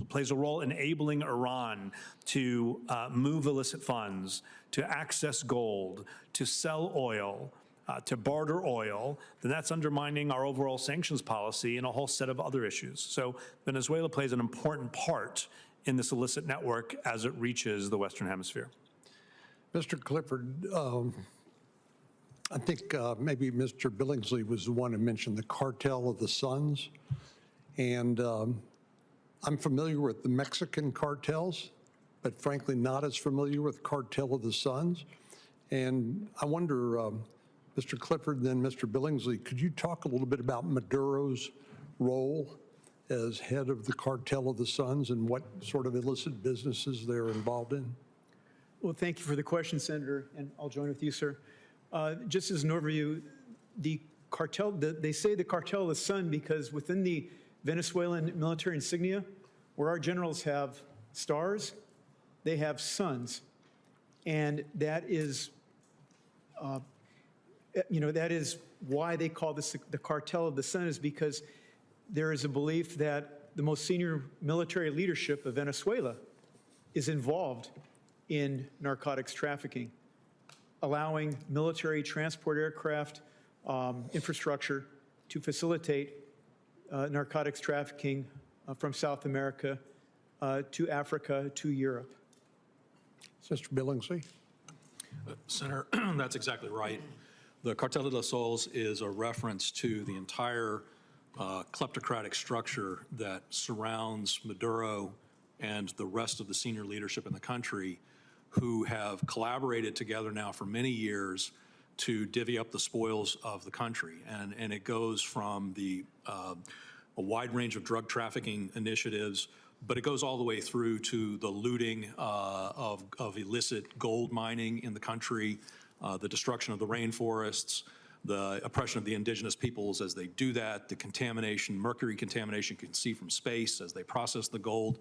plays a role enabling Iran to move illicit funds, to access gold, to sell oil, to barter oil, then that's undermining our overall sanctions policy and a whole set of other issues. So Venezuela plays an important part in this illicit network as it reaches the Western Hemisphere. Mr. Clifford, I think maybe Mr. Billingsley was the one who mentioned the cartel of the Suns. And I'm familiar with the Mexican cartels, but frankly not as familiar with cartel of the Suns. And I wonder, Mr. Clifford and then Mr. Billingsley, could you talk a little bit about Maduro's role as head of the cartel of the Suns and what sort of illicit businesses they're involved in? Well, thank you for the question, Senator, and I'll join with you, sir. Just as an overview, the cartel, they say the cartel of the sun because within the Venezuelan military insignia, where our generals have stars, they have suns. And that is, that is why they call this the cartel of the sun, is because there is a belief that the most senior military leadership of Venezuela is involved in narcotics trafficking, allowing military transport aircraft infrastructure to facilitate narcotics trafficking from South America to Africa to Europe. Mr. Billingsley? Senator, that's exactly right. The Cartel de los Soles is a reference to the entire kleptocratic structure that surrounds Maduro and the rest of the senior leadership in the country, who have collaborated together now for many years to divvy up the spoils of the country. And it goes from a wide range of drug trafficking initiatives, but it goes all the way through to the looting of illicit gold mining in the country, the destruction of the rainforests, the oppression of the indigenous peoples as they do that, the contamination, mercury contamination you can see from space as they process the gold.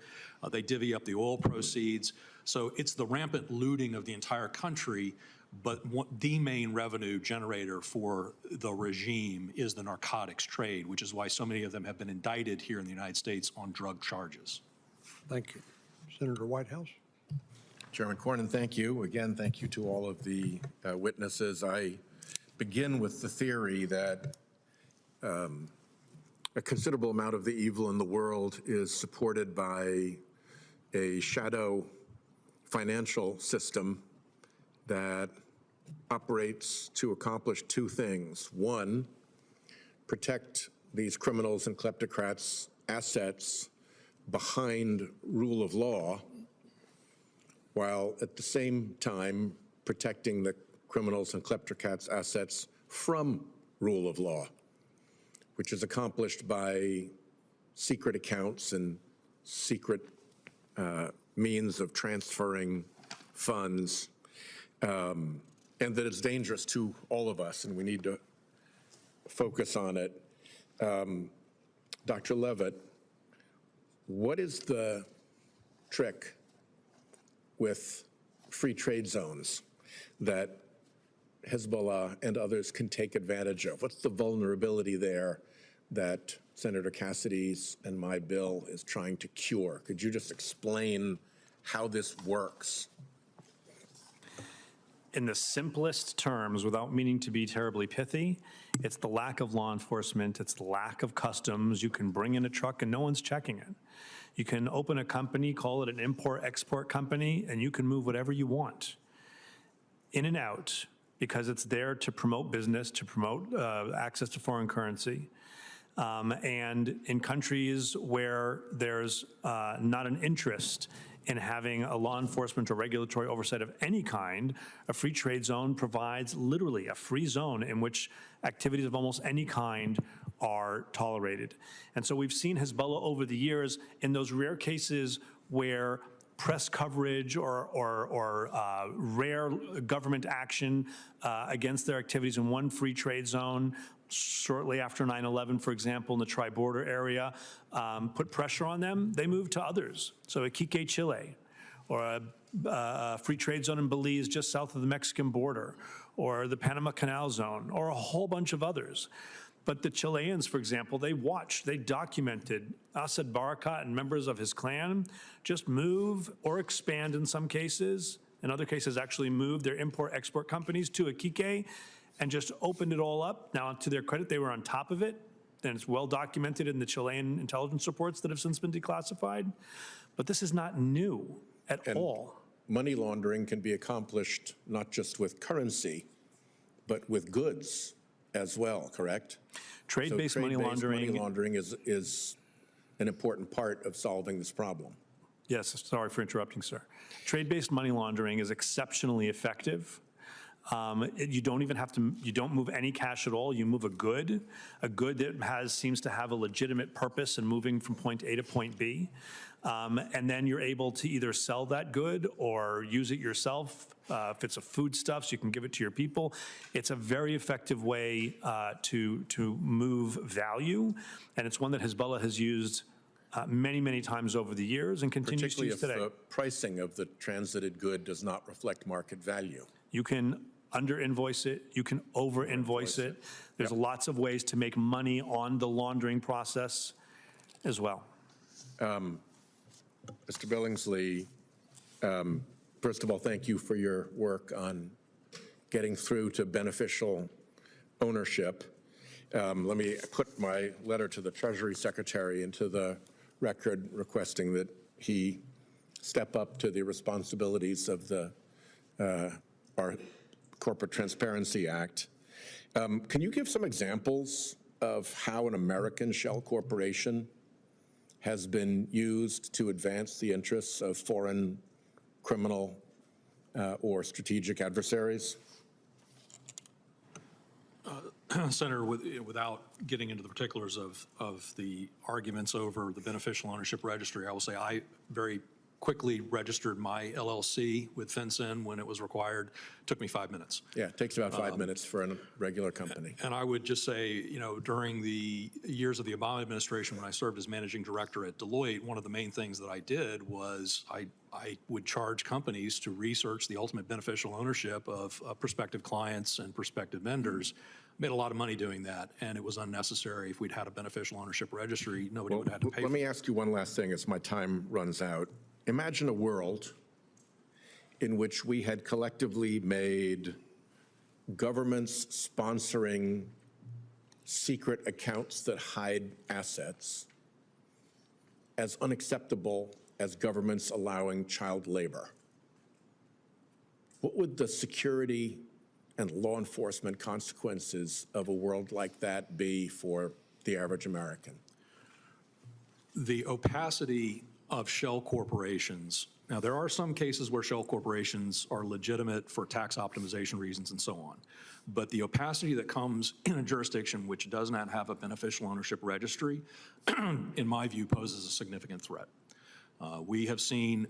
They divvy up the oil proceeds. So it's the rampant looting of the entire country, but the main revenue generator for the regime is the narcotics trade, which is why so many of them have been indicted here in the United States on drug charges. Thank you. Senator Whitehouse? Chairman Cornyn, thank you. Again, thank you to all of the witnesses. I begin with the theory that a considerable amount of the evil in the world is supported by a shadow financial system that operates to accomplish two things. One, protect these criminals and kleptocrats' assets behind rule of law, while at the same time protecting the criminals and kleptocrats' assets from rule of law, which is accomplished by secret accounts and secret means of transferring funds, and that it's dangerous to all of us, and we need to focus on it. Dr. Levitt, what is the trick with free trade zones that Hezbollah and others can take advantage of? What's the vulnerability there that Senator Cassidy's and my bill is trying to cure? Could you just explain how this works? In the simplest terms, without meaning to be terribly pithy, it's the lack of law enforcement, it's the lack of customs. You can bring in a truck and no one's checking it. You can open a company, call it an import-export company, and you can move whatever you want in and out, because it's there to promote business, to promote access to foreign currency. And in countries where there's not an interest in having a law enforcement or regulatory oversight of any kind, a free trade zone provides literally a free zone in which activities of almost any kind are tolerated. And so we've seen Hezbollah over the years in those rare cases where press coverage or rare government action against their activities in one free trade zone shortly after 9/11, for example, in the tri-border area, put pressure on them, they moved to others. So Iquique, Chile, or a free trade zone in Belize just south of the Mexican border, or the Panama Canal Zone, or a whole bunch of others. But the Chileans, for example, they watched, they documented Asad Barakat and members of his clan just move or expand in some cases, in other cases actually move their import-export companies to Iquique and just opened it all up. Now, to their credit, they were on top of it, and it's well documented in the Chilean intelligence reports that have since been declassified. But this is not new at all. Money laundering can be accomplished not just with currency, but with goods as well, correct? Trade-based So money laundering. money laundering is an important part of solving this problem. Yes, sorry for interrupting, sir. Trade-based money laundering is exceptionally effective. You don't even have to, you don't move any cash at all. You move a good that seems to have a legitimate purpose in moving from point A to point B. And then you're able to either sell that good or use it yourself. If it's a foodstuffs, you can give it to your people. It's a very effective way to move value, and it's one that Hezbollah has used many, many times over the years and continues to use today. Particularly if the pricing of the transited good does not reflect market value. You can under-invoice it, you can over-invoice it. There's lots of ways to make money on the laundering process as well. Mr. Billingsley, first of all, thank you for your work on getting through to beneficial ownership. Let me put my letter to the Treasury Secretary into the record requesting that he step up to the responsibilities of the our Corporate Transparency Act. Can you give some examples of how an American shell corporation has been used to advance the interests of foreign criminal or strategic adversaries? Senator, without getting into the particulars of the arguments over the beneficial ownership registry, I will say I very quickly registered my LLC with FinCEN when it was required. It took me 5 minutes. Yeah, it takes about 5 minutes for a regular company. And I would just say, you know, during the years of the Obama administration, when I served as managing director at Deloitte, one of the main things that I did was I would charge companies to research the ultimate beneficial ownership of prospective clients and prospective vendors. Made a lot of money doing that, and it was unnecessary. If we'd had a beneficial ownership registry, nobody would have had to pay Let for me it. ask you one last thing as my time runs out. Imagine a world in which we had collectively made governments sponsoring secret accounts that hide assets as unacceptable as governments allowing child labor. What would the security and law enforcement consequences of a world like that be for the average American? The opacity of shell corporations. Now, there are some cases where shell corporations are legitimate for tax optimization reasons and so on. But the opacity that comes in a jurisdiction which does not have a beneficial ownership registry, in my view, poses a significant threat. We have seen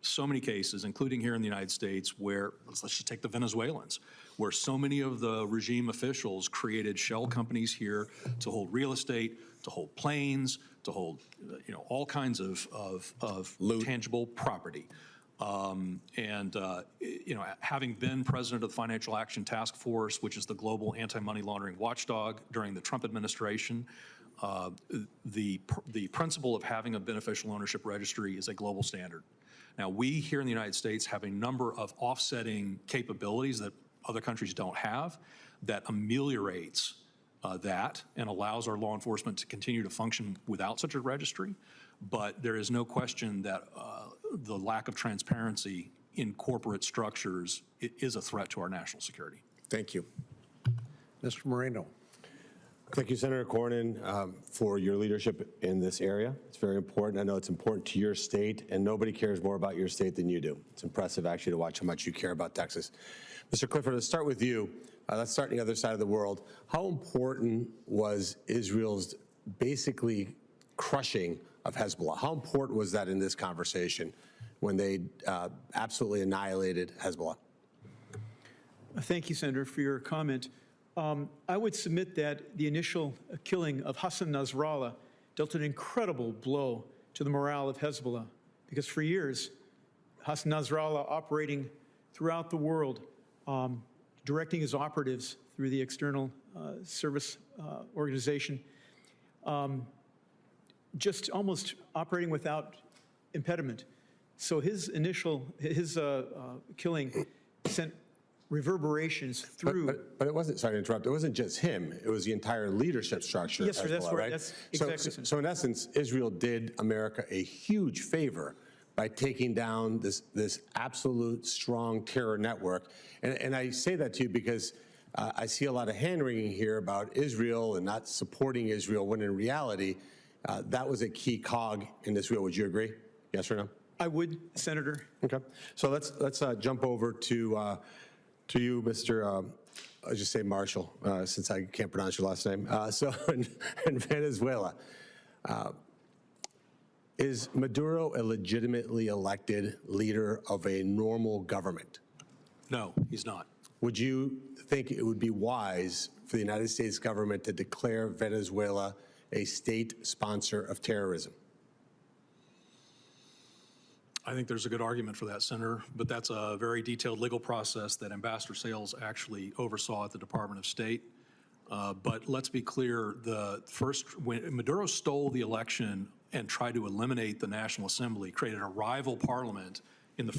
so many cases, including here in the United States, where, let's just take the Venezuelans, where so many of the regime officials created shell companies here to hold real estate, to hold planes, to hold, you know, all kinds of tangible property. You know, having been president of the Financial Action Task Force, which is the global anti-money laundering watchdog during the Trump administration, the principle of having a beneficial ownership registry is a global standard. Now, we here in the United States have a number of offsetting capabilities that other countries don't have that ameliorates that and allows our law enforcement to continue to function without such a registry. But there is no question that the lack of transparency in corporate structures is a threat to our national security. Thank you. Mr. Moreno. Thank you, Senator Cornyn, for your leadership in this area. It's very important. I know it's important to your state, and nobody cares more about your state than you do. It's impressive, actually, to watch how much you care about Texas. Mr. Clifford, let's start with you. Let's start on the other side of the world. How important was Israel's basically crushing of Hezbollah? How important was that in this conversation when they absolutely annihilated Hezbollah? Thank you, Senator, for your comment. I would submit that the initial killing of Hassan Nasrallah dealt an incredible blow to the morale of Hezbollah, because for years, Hassan Nasrallah operating throughout the world, directing his operatives through the external service organization, just almost operating without impediment. So his killing sent reverberations through. But it wasn't, sorry to interrupt, it wasn't just him, it was the entire leadership structure. Yes, sir, that's Hezbollah, right. right? That's exactly. So in essence, Israel did America a huge favor by taking down this absolute strong terror network. And I say that to you because I see a lot of hand-wringing here about Israel and not supporting Israel, when in reality, that was a key cog in this wheel. Would you agree? Yes or no? I would, Senator. Okay. So let's jump over to you, Mr. I'll just say Marshall, since I can't pronounce your last name. So in Venezuela, is Maduro a legitimately elected leader of a normal government? No, he's not. Would you think it would be wise for the United States government to declare Venezuela a state sponsor of terrorism? I think there's a good argument for that, Senator, but that's a very detailed legal process that Ambassador Sales actually oversaw at the Department of State. But let's be clear, when Maduro stole the election and tried to eliminate the National Assembly, created a rival parliament during the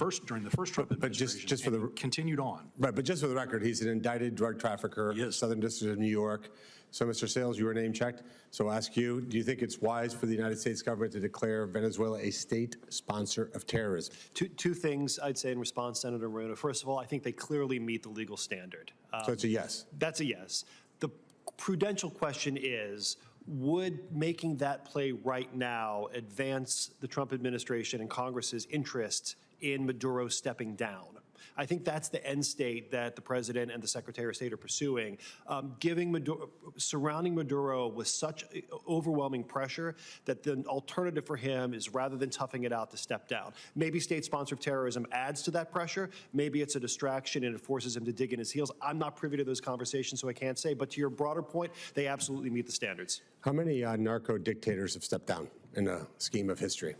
first Trump administration, just for the continued on. Right, but just for the record, he's an indicted drug trafficker, Southern District of New York. So, Mr. Sales, you were name checked. So I'll ask you, do you think it's wise for the United States government to declare Venezuela a state sponsor of terrorism? Two things I'd say in response, Senator Moreno. First of all, I think they clearly meet the legal standard. So it's a yes. That's a yes. The prudential question is, would making that play right now advance the Trump administration and Congress's interest in Maduro stepping down? I think that's the end state that the president and the Secretary of State are pursuing. Surrounding Maduro with such overwhelming pressure that the alternative for him is, rather than toughing it out, to step down. Maybe state sponsor of terrorism adds to that pressure. Maybe it's a distraction and it forces him to dig in his heels. I'm not privy to those conversations, so I can't say. But to your broader point, they absolutely meet the standards. How many narco dictators have stepped down in the scheme of history?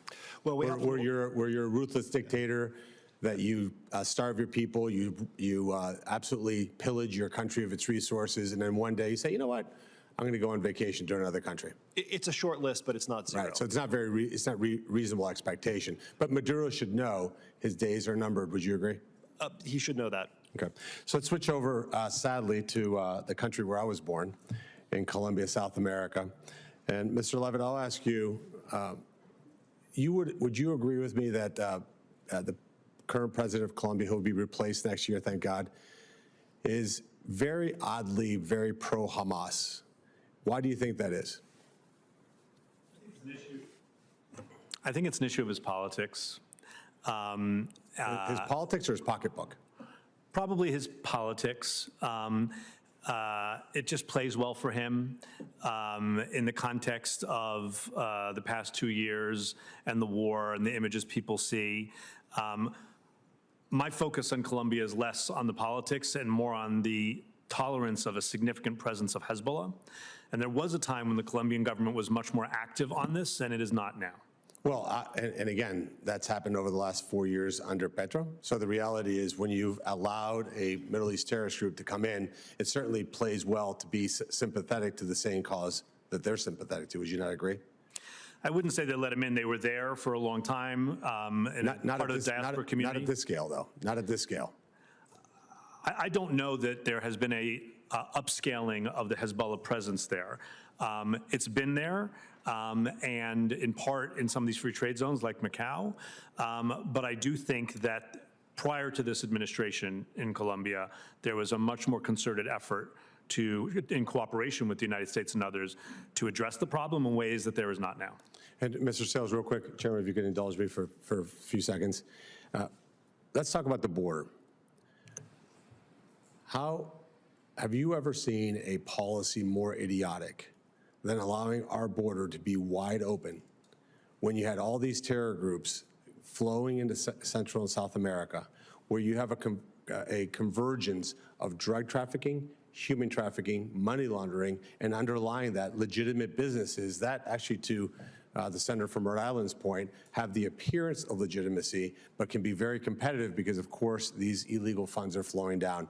Well, where you're a ruthless dictator, that you starve your people, you absolutely pillage your country of its resources, and then one day you say, you know what, I'm going to go on vacation to another country. It's a short list, but it's not zero. Right, so it's not reasonable expectation. But Maduro should know his days are numbered. Would you agree? He should know that. Okay, so let's switch over, sadly, to the country where I was born, in Colombia, South America. And Mr. Levitt, I'll ask you, would you agree with me that the current president of Colombia, who will be replaced next year, thank God, is very oddly very pro-Hamas? Why do you think that is? I think it's an issue of his politics. His politics or his pocketbook? Probably his politics. It just plays well for him in the context of the past 2 years and the war and the images people see. My focus on Colombia is less on the politics and more on the tolerance of a significant presence of Hezbollah. And there was a time when the Colombian government was much more active on this, and it is not now. Well, and again, that's happened over the last 4 years under Petro. So the reality is, when you've allowed a Middle East terrorist group to come in, it certainly plays well to be sympathetic to the same cause that they're sympathetic to. Would you not agree? I wouldn't say they let him in. They were there for a long time, and part of the diaspora community. Not at this scale, though. Not at this scale. I don't know that there has been a upscaling of the Hezbollah presence there. It's been there, and in part in some of these free trade zones like Macau. But I do think that prior to this administration in Colombia, there was a much more concerted effort in cooperation with the United States and others, to address the problem in ways that there is not now. And Mr. Sales, real quick, Chairman, if you could indulge me for a few seconds. Let's talk about the border. Have you ever seen a policy more idiotic than allowing our border to be wide open when you had all these terror groups flowing into Central and South America, where you have a convergence of drug trafficking, human trafficking, money laundering, and underlying that, legitimate businesses that actually, to the senator from Rhode Island's point, have the appearance of legitimacy, but can be very competitive because, of course, these illegal funds are flowing down.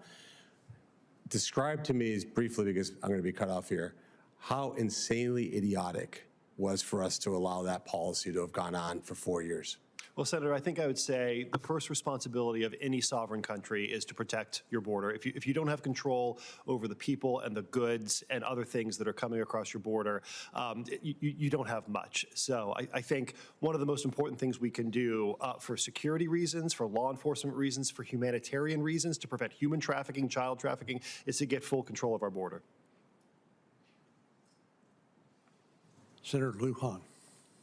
Describe to me, briefly, because I'm going to be cut off here, how insanely idiotic was for us to allow that policy to have gone on for 4 years. Well, Senator, I think I would say the first responsibility of any sovereign country is to protect your border. If you don't have control over the people and the goods and other things that are coming across your border, you don't have much. So I think one of the most important things we can do for security reasons, for law enforcement reasons, for humanitarian reasons, to prevent human trafficking, child trafficking, is to get full control of our border. Senator Lujan.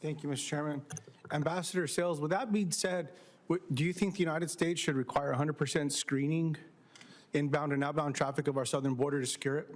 Thank you, Mr. Chairman. Ambassador Sales, with that being said, do you think the United States should require 100% screening inbound and outbound traffic of our southern border to secure it?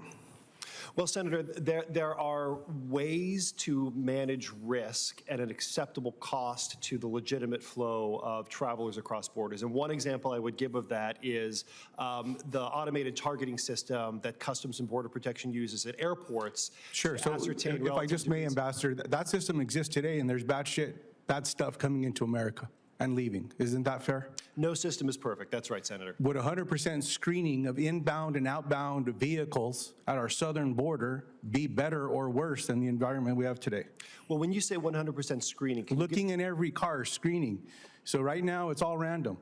Well, Senator, there are ways to manage risk at an acceptable cost to the legitimate flow of travelers across borders. And one example I would give of that is the automated targeting system that Customs and Border Protection uses at airports. Sure. So ascertain if I just may, relative Ambassador, that system exists today, and there's bad stuff coming into America and leaving. Isn't that fair? No system is perfect. That's right, Senator. Would 100% screening of inbound and outbound vehicles at our southern border be better or worse than the environment we have today? Well, when you say 100% screening, can you Looking in every car, screening. So right now, it's all random.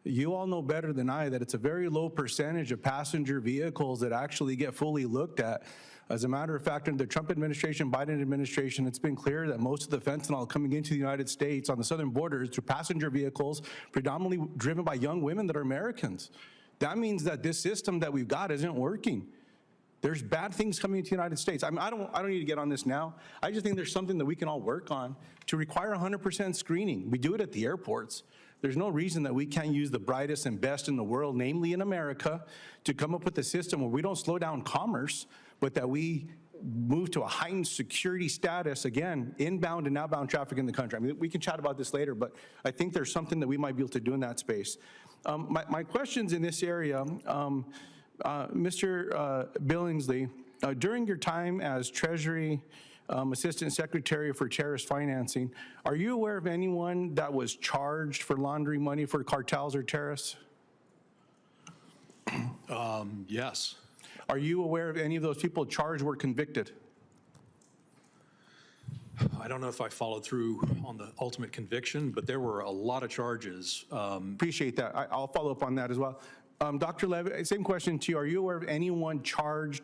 You all know better than I that it's a very low percentage of passenger vehicles that actually get fully looked at. As a matter of fact, in the Trump administration, Biden administration, it's been clear that most of the fentanyl coming into the United States on the southern borders through passenger vehicles, predominantly driven by young women that are Americans. That means that this system that we've got isn't working. There's bad things coming into the United States. I mean, I don't need to get on this now. I just think there's something that we can all work on to require 100% screening. We do it at the airports. There's no reason that we can't use the brightest and best in the world, namely in America, to come up with a system where we don't slow down commerce, but that we move to a heightened security status, again, inbound and outbound traffic in the country. I mean, we can chat about this later, but I think there's something that we might be able to do in that space. My questions in this area, Mr. Billingsley, during your time as Treasury Assistant Secretary for Terrorist Financing, are you aware of anyone that was charged for laundering money for cartels or terrorists? Yes. Are you aware of any of those people charged or convicted? I don't know if I followed through on the ultimate conviction, but there were a lot of charges. Appreciate that. I'll follow up on that as well. Dr. Levitt, same question to you. Are you aware of anyone charged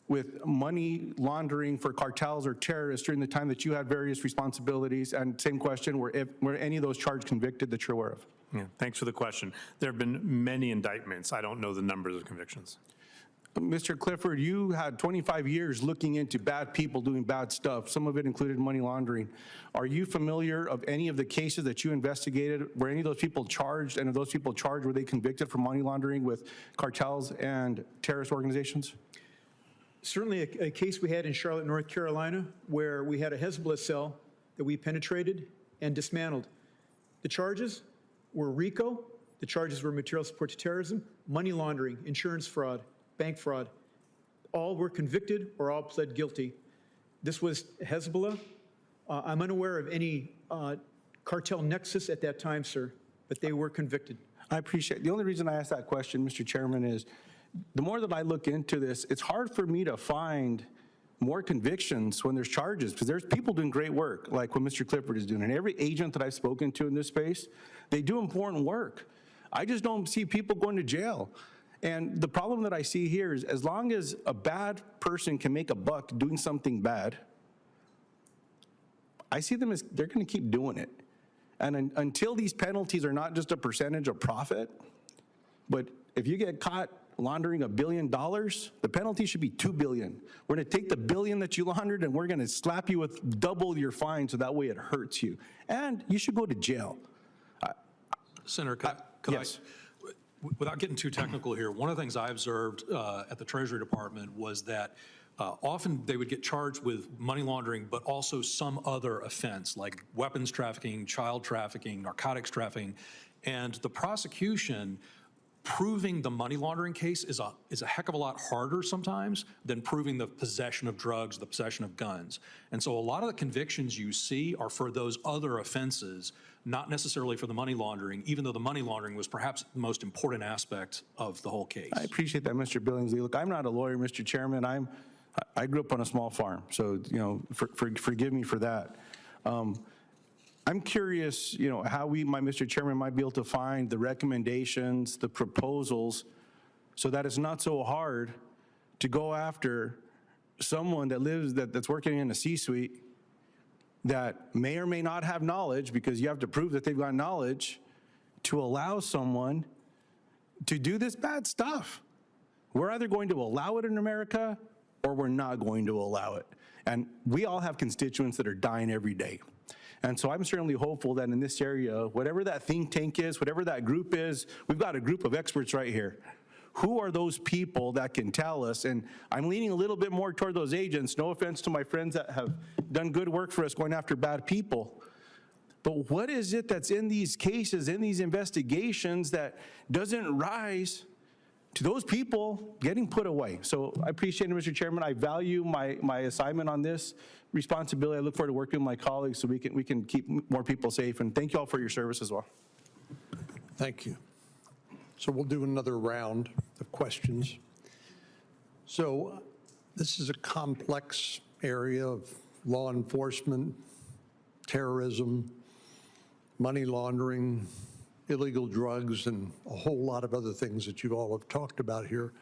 with money laundering for cartels or terrorists during the time that you had various responsibilities? And same question, were any of those charged convicted that you're aware of? Yeah, thanks for the question. There have been many indictments. I don't know the numbers of convictions. Mr. Clifford, you had 25 years looking into bad people doing bad stuff. Some of it included money laundering. Are you familiar of any of the cases that you investigated? Were any of those people charged? And of those people charged, were they convicted for money laundering with cartels and terrorist organizations? Certainly a case we had in Charlotte, North Carolina, where we had a Hezbollah cell that we penetrated and dismantled. The charges were RICO. The charges were material support to terrorism, money laundering, insurance fraud, bank fraud. All were convicted or all pled guilty. This was Hezbollah. I'm unaware of any cartel nexus at that time, sir, but they were convicted. I appreciate it. The only reason I asked that question, Mr. Chairman, is the more that I look into this, it's hard for me to find more convictions when there's charges, because there's people doing great work, like what Mr. Clifford is doing. And every agent that I've spoken to in this space, they do important work. I just don't see people going to jail. And the problem that I see here is as long as a bad person can make a buck doing something bad, I see them as they're going to keep doing it. And until these penalties are not just a percentage of profit, but if you get caught laundering $1 billion, the penalty should be $2 billion. We're going to take the billion that you laundered and we're going to slap you with double your fine so that way it hurts you. And you should go to jail. Senator, yes. Without getting too technical here, one of the things I observed at the Treasury Department was that often they would get charged with money laundering, but also some other offense like weapons trafficking, child trafficking, narcotics trafficking, and the prosecution proving the money laundering case is a heck of a lot harder sometimes than proving the possession of drugs, the possession of guns. And so a lot of the convictions you see are for those other offenses, not necessarily for the money laundering, even though the money laundering was perhaps the most important aspect of the whole case. I appreciate that, Mr. Billingsley. Look, I'm not a lawyer, Mr. Chairman. I grew up on a small farm, so, forgive me for that. I'm curious, how Mr. Chairman, might be able to find the recommendations, the proposals, so that it's not so hard to go after someone that's working in a C-suite that may or may not have knowledge, because you have to prove that they've got knowledge, to allow someone to do this bad stuff. We're either going to allow it in America or we're not going to allow it. And we all have constituents that are dying every day. And so I'm certainly hopeful that in this area, whatever that think tank is, whatever that group is, we've got a group of experts right here. Who are those people that can tell us? And I'm leaning a little bit more toward those agents. No offense to my friends that have done good work for us going after bad people. But what is it that's in these cases, in these investigations, that doesn't rise to those people getting put away? So I appreciate it, Mr. Chairman. I value my assignment on this responsibility. I look forward to working with my colleagues so we can keep more people safe. And thank you all for your service as well. Thank you. So we'll do another round of questions. So this is a complex area of law enforcement, terrorism, money laundering, illegal drugs, and a whole lot of other things that you all have talked about here.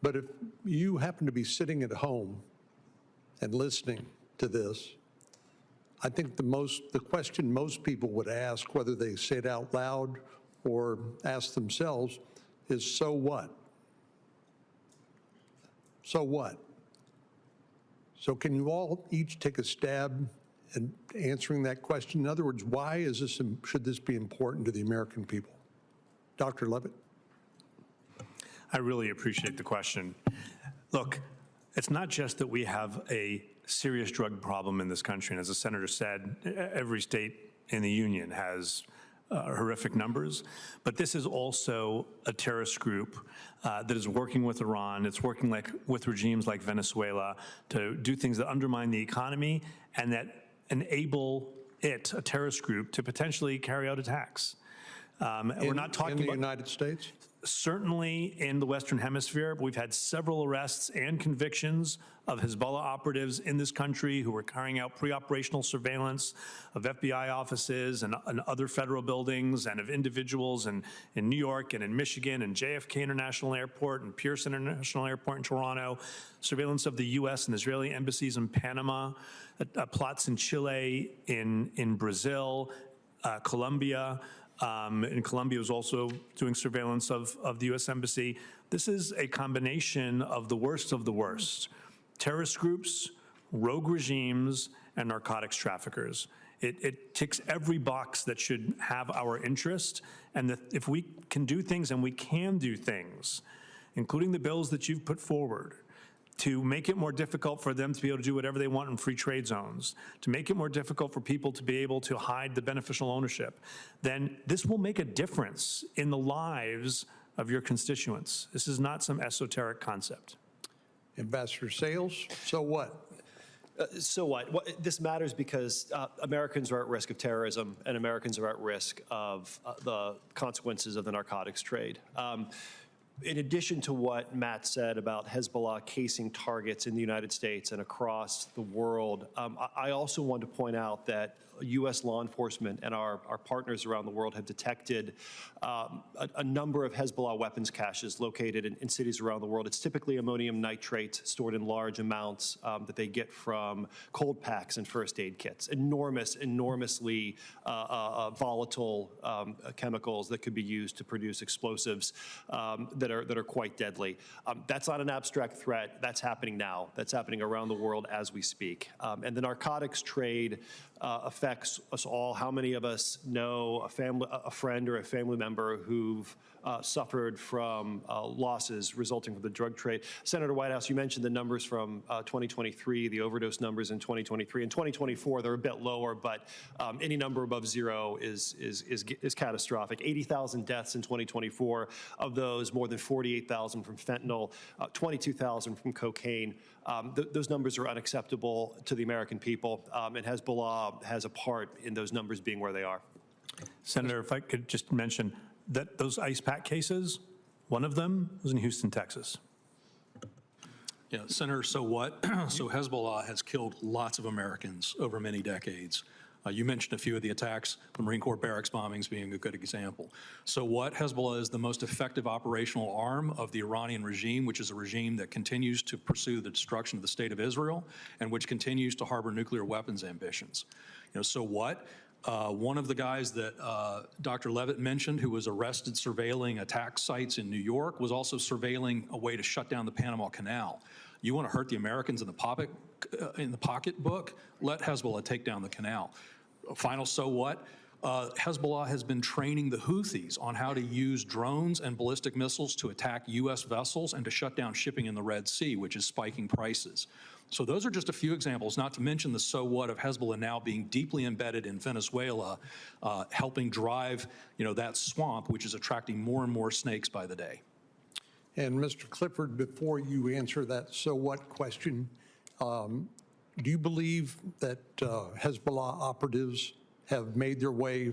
But if you happen to be sitting at home and listening to this, I think the question most people would ask, whether they say it out loud or ask themselves, is so what? So what? So can you all each take a stab at answering that question? In other words, why should this be important to the American people? Dr. Levitt? I really appreciate the question. Look, it's not just that we have a serious drug problem in this country, and as the senator said, every state in the union has horrific numbers, but this is also a terrorist group that is working with Iran. It's working with regimes like Venezuela to do things that undermine the economy and that enable a terrorist group, to potentially carry out attacks. We're not talking in the about United States? Certainly in the Western Hemisphere. We've had several arrests and convictions of Hezbollah operatives in this country who were carrying out pre-operational surveillance of FBI offices and other federal buildings, and of individuals in New York and in Michigan and JFK International Airport and Pierce International Airport in Toronto, surveillance of the U.S. and Israeli embassies in Panama, plots in Chile, in Brazil, Colombia. And Colombia was also doing surveillance of the U.S. Embassy. This is a combination of the worst. Terrorist groups, rogue regimes, and narcotics traffickers. It ticks every box that should have our interest, and that if we can do things, and we can do things, including the bills that you've put forward, to make it more difficult for them to be able to do whatever they want in free trade zones, to make it more difficult for people to be able to hide the beneficial ownership, then this will make a difference in the lives of your constituents. This is not some esoteric concept. Ambassador Sales, so what? So what? This matters because Americans are at risk of terrorism, and Americans are at risk of the consequences of the narcotics trade. In addition to what Matt said about Hezbollah casing targets in the United States and across the world, I also want to point out that U.S. law enforcement and our partners around the world have detected a number of Hezbollah weapons caches located in cities around the world. It's typically ammonium nitrate stored in large amounts that they get from cold packs and first aid kits. Enormously volatile chemicals that could be used to produce explosives that that are quite deadly. That's not an abstract threat. That's happening now. That's happening around the world as we speak. And the narcotics trade affects us all. How many of us know a friend or a family member who've suffered from losses resulting from the drug trade? Senator Whitehouse, you mentioned the numbers from 2023, the overdose numbers in 2023. In 2024, they're a bit lower, but any number above zero is catastrophic. 80,000 deaths in 2024. Of those, more than 48,000 from fentanyl, 22,000 from cocaine. Those numbers are unacceptable to the American people, and Hezbollah has a part in those numbers being where they are. Senator, if I could just mention that those ICE pack cases, one of them was in Houston, Texas. Yeah, Senator, so what? So Hezbollah has killed lots of Americans over many decades. You mentioned a few of the attacks, the Marine Corps barracks bombings being a good example. So what? Hezbollah is the most effective operational arm of the Iranian regime, which is a regime that continues to pursue the destruction of the state of Israel and which continues to harbor nuclear weapons ambitions. So what? One of the guys that Dr. Levitt mentioned, who was arrested surveilling attack sites in New York, was also surveilling a way to shut down the Panama Canal. You want to hurt the Americans in the pocketbook? Let Hezbollah take down the canal. Final so what? Hezbollah has been training the Houthis on how to use drones and ballistic missiles to attack U.S. vessels and to shut down shipping in the Red Sea, which is spiking prices. So those are just a few examples, not to mention the so what of Hezbollah now being deeply embedded in Venezuela, helping drive, that swamp, which is attracting more and more snakes by the day. And Mr. Clifford, before you answer that so what question, do you believe that Hezbollah operatives have made their way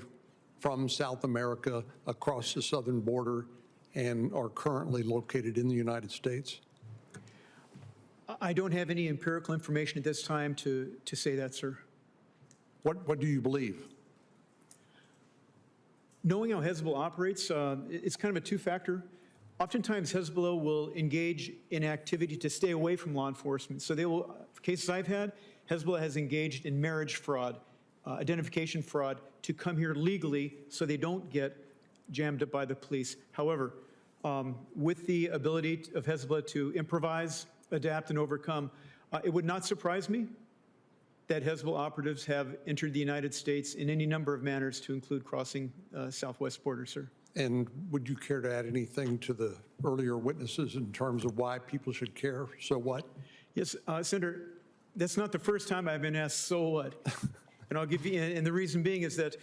from South America across the southern border and are currently located in the United States? I don't have any empirical information at this time to say that, sir. What do you believe? Knowing how Hezbollah operates, it's kind of a two-factor. Oftentimes, Hezbollah will engage in activity to stay away from law enforcement. So they will, cases I've had, Hezbollah has engaged in marriage fraud, identification fraud, to come here legally so they don't get jammed up by the police. However, with the ability of Hezbollah to improvise, adapt, and overcome, it would not surprise me that Hezbollah operatives have entered the United States in any number of manners, to include crossing southwest border, sir. And would you care to add anything to the earlier witnesses in terms of why people should care? So what? Yes, Senator, that's not the first time I've been asked, so what? And I'll give you, and the reason being is that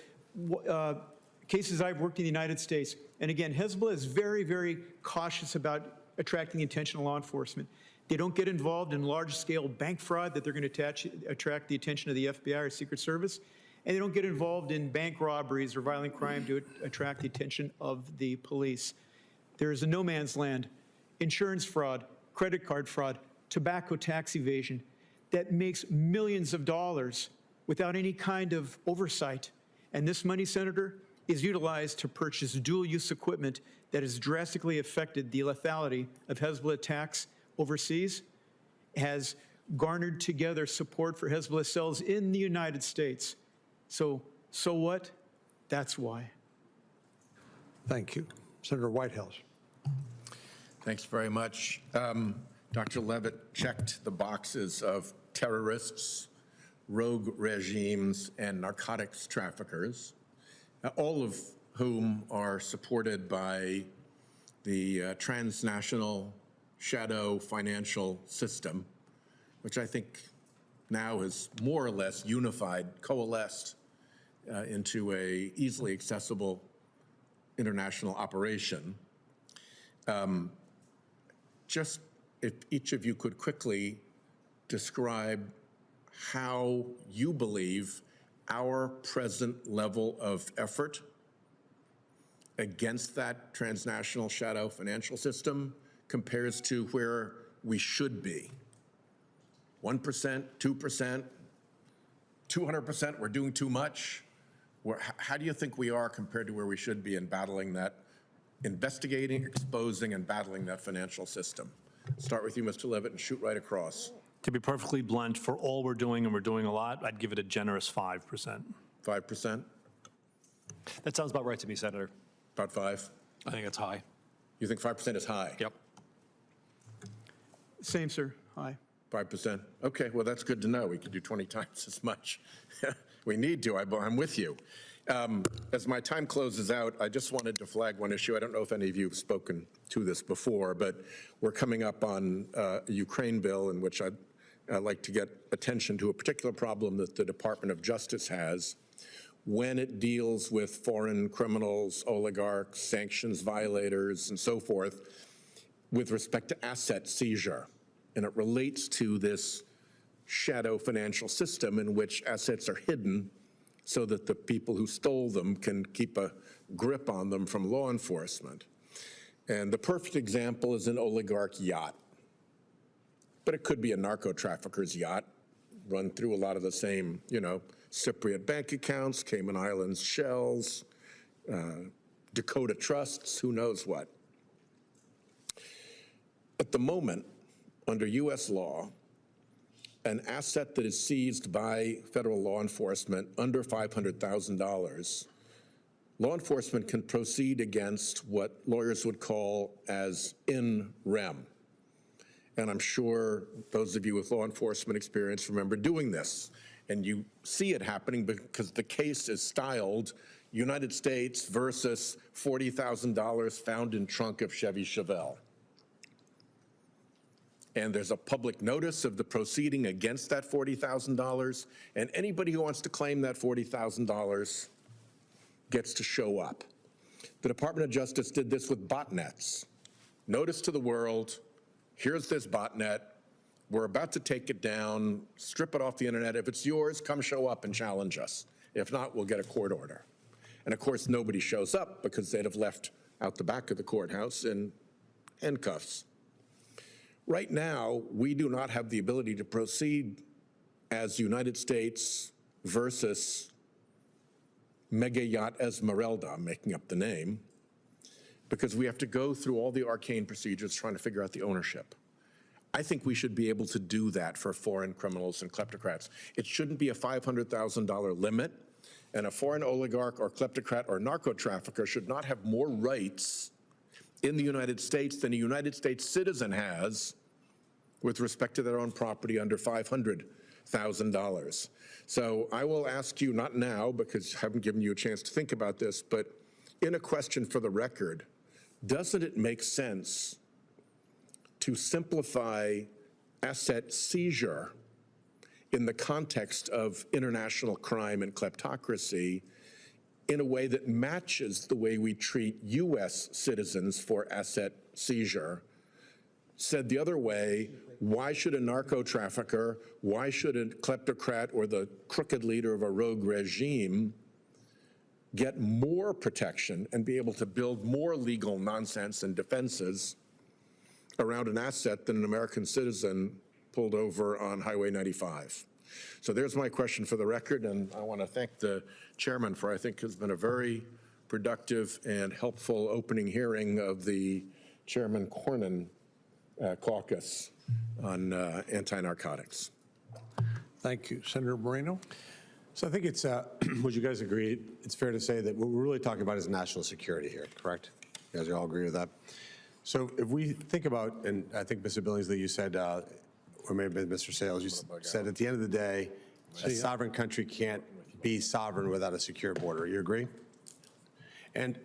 cases I've worked in the United States, and again, Hezbollah is very, very cautious about attracting the attention of law enforcement. They don't get involved in large-scale bank fraud that they're going to attract the attention of the FBI or Secret Service. And they don't get involved in bank robberies or violent crime to attract the attention of the police. There is a no man's land, insurance fraud, credit card fraud, tobacco tax evasion that makes millions of dollars without any kind of oversight. And this money, Senator, is utilized to purchase dual-use equipment that has drastically affected the lethality of Hezbollah attacks overseas, has garnered together support for Hezbollah cells in the United States. So what? That's why. Thank you. Senator Whitehouse. Thanks very much. Dr. Levitt checked the boxes of terrorists, rogue regimes, and narcotics traffickers, all of whom are supported by the transnational shadow financial system, which I think now is more or less unified, coalesced into a easily accessible international operation. Just if each of you could quickly describe how you believe our present level of effort against that transnational shadow financial system compares to where we should be. 1%, 2%, 200%, we're doing too much. How do you think we are compared to where we should be in battling that, investigating, exposing, and battling that financial system? Start with you, Mr. Levitt, and shoot right across. To be perfectly blunt, for all we're doing, and we're doing a lot, I'd give it a generous 5%. 5%? That sounds about right to me, Senator. About 5? I think it's high. You think 5% is high? Yep. Same, sir. Aye. 5%? Okay, well, that's good to know. We could do 20 times as much. We need to, I'm with you. As my time closes out, I just wanted to flag one issue. I don't know if any of you have spoken to this before, but we're coming up on a Ukraine bill in which I'd like to get attention to a particular problem that the Department of Justice has when it deals with foreign criminals, oligarchs, sanctions violators, and so forth, with respect to asset seizure. And it relates to this shadow financial system in which assets are hidden so that the people who stole them can keep a grip on them from law enforcement. And the perfect example is an oligarch yacht. But it could be a narco trafficker's yacht, run through a lot of the same, Cypriot bank accounts, Cayman Islands shells, Dakota trusts, who knows what. At the moment, under US law, an asset that is seized by federal law enforcement under $500,000, law enforcement can proceed against what lawyers would call as in rem. And I'm sure those of you with law enforcement experience remember doing this. And you see it happening because the case is styled United States versus $40,000 found in trunk of Chevy Chevelle. And there's a public notice of the proceeding against that $40,000, and anybody who wants to claim that $40,000 gets to show up. The Department of Justice did this with botnets. Notice to the world, here's this botnet, we're about to take it down, strip it off the internet. If it's yours, come show up and challenge us. If not, we'll get a court order. And of course, nobody shows up because they'd have left out the back of the courthouse in handcuffs. Right now, we do not have the ability to proceed as United States versus Mega Yacht Esmeralda, I'm making up the name, because we have to go through all the arcane procedures trying to figure out the ownership. I think we should be able to do that for foreign criminals and kleptocrats. It shouldn't be a $500,000 limit, and a foreign oligarch or kleptocrat or narco trafficker should not have more rights in the United States than a United States citizen has with respect to their own property under $500,000. So I will ask you, not now, because I haven't given you a chance to think about this, but in a question for the record, doesn't it make sense to simplify asset seizure in the context of international crime and kleptocracy in a way that matches the way we treat US citizens for asset seizure? Said the other way, why should a narco trafficker, why should a kleptocrat or the crooked leader of a rogue regime get more protection and be able to build more legal nonsense and defenses around an asset than an American citizen pulled over on Highway 95? So there's my question for the record, and I want to thank the chairman for, I think, has been a very productive and helpful opening hearing of the Chairman Cornyn caucus on anti-narcotics. Thank you. Senator Moreno? So I think it's, would you guys agree, it's fair to say that what we're really talking about is national security here, correct? You guys all agree with that? So if we think about, and I think Mr. Billingsley, you said, or maybe Mr. Sales, you said at the end of the day, a sovereign country can't be sovereign without a secure border. You agree? And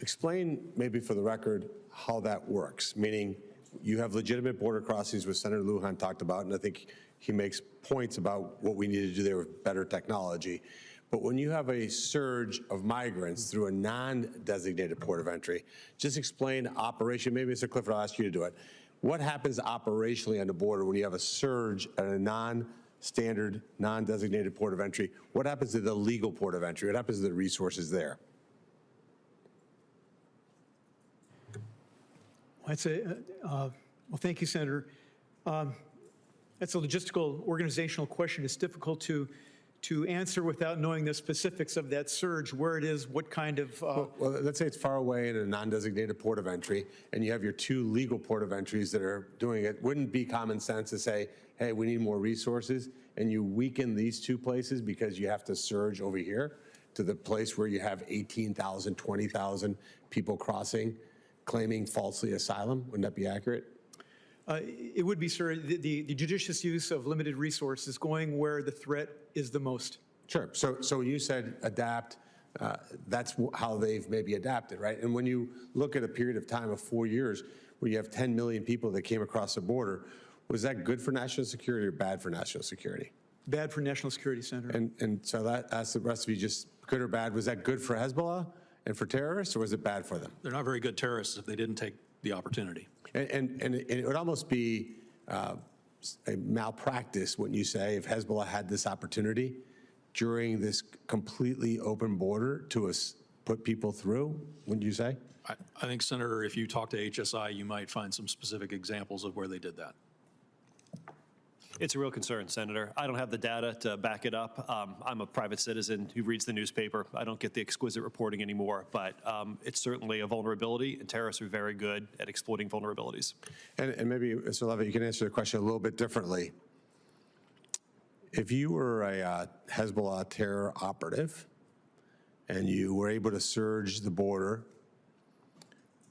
explain, maybe for the record, how that works, meaning you have legitimate border crossings, which Senator Lujan talked about, and I think he makes points about what we need to do there with better technology. But when you have a surge of migrants through a non-designated port of entry, just explain operation. Maybe Mr. Clifford, I'll ask you to do it. What happens operationally on the border when you have a surge at a non-standard, non-designated port of entry? What happens to the legal port of entry? What happens to the resources there? I'd say, well, thank you, Senator. That's a logistical, organizational question. It's difficult to answer without knowing the specifics of that surge, where it is, what kind of... Well, let's say it's far away in a non-designated port of entry, and you have your two legal port of entries that are doing it. Wouldn't it be common sense to say, hey, we need more resources, and you weaken these two places because you have to surge over here to the place where you have 18,000, 20,000 people crossing claiming falsely asylum. Wouldn't that be accurate? It would be, sir, the judicious use of limited resources going where the threat is the most. Sure. So you said adapt. That's how they've maybe adapted, right? And when you look at a period of time of 4 years where you have 10 million people that came across the border, was that good for national security or bad for national security? Bad for national security, Senator. And so that asks the rest of you, just good or bad, was that good for Hezbollah and for terrorists, or was it bad for them? They're not very good terrorists if they didn't take the opportunity. And it would almost be a malpractice, wouldn't you say, if Hezbollah had this opportunity during this completely open border to put people through, wouldn't you say? I think, Senator, if you talk to HSI, you might find some specific examples of where they did that. It's a real concern, Senator. I don't have the data to back it up. I'm a private citizen who reads the newspaper. I don't get the exquisite reporting anymore, but it's certainly a vulnerability, and terrorists are very good at exploiting vulnerabilities. And maybe, Mr. Levitt, you can answer the question a little bit differently. If you were a Hezbollah terror operative and you were able to surge the border,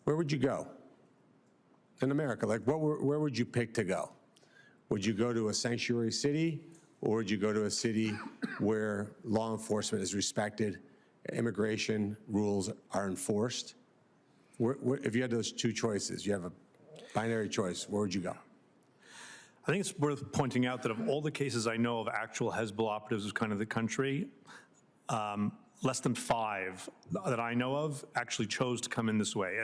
where would you go in America? Like, where would you pick to go? Would you go to a sanctuary city, or would you go to a city where law enforcement is respected, immigration rules are enforced? If you had those two choices, you have a binary choice, where would you go? I think it's worth pointing out that of all the cases I know of actual Hezbollah operatives in kind of the country, less than 5 that I know of actually chose to come in this way.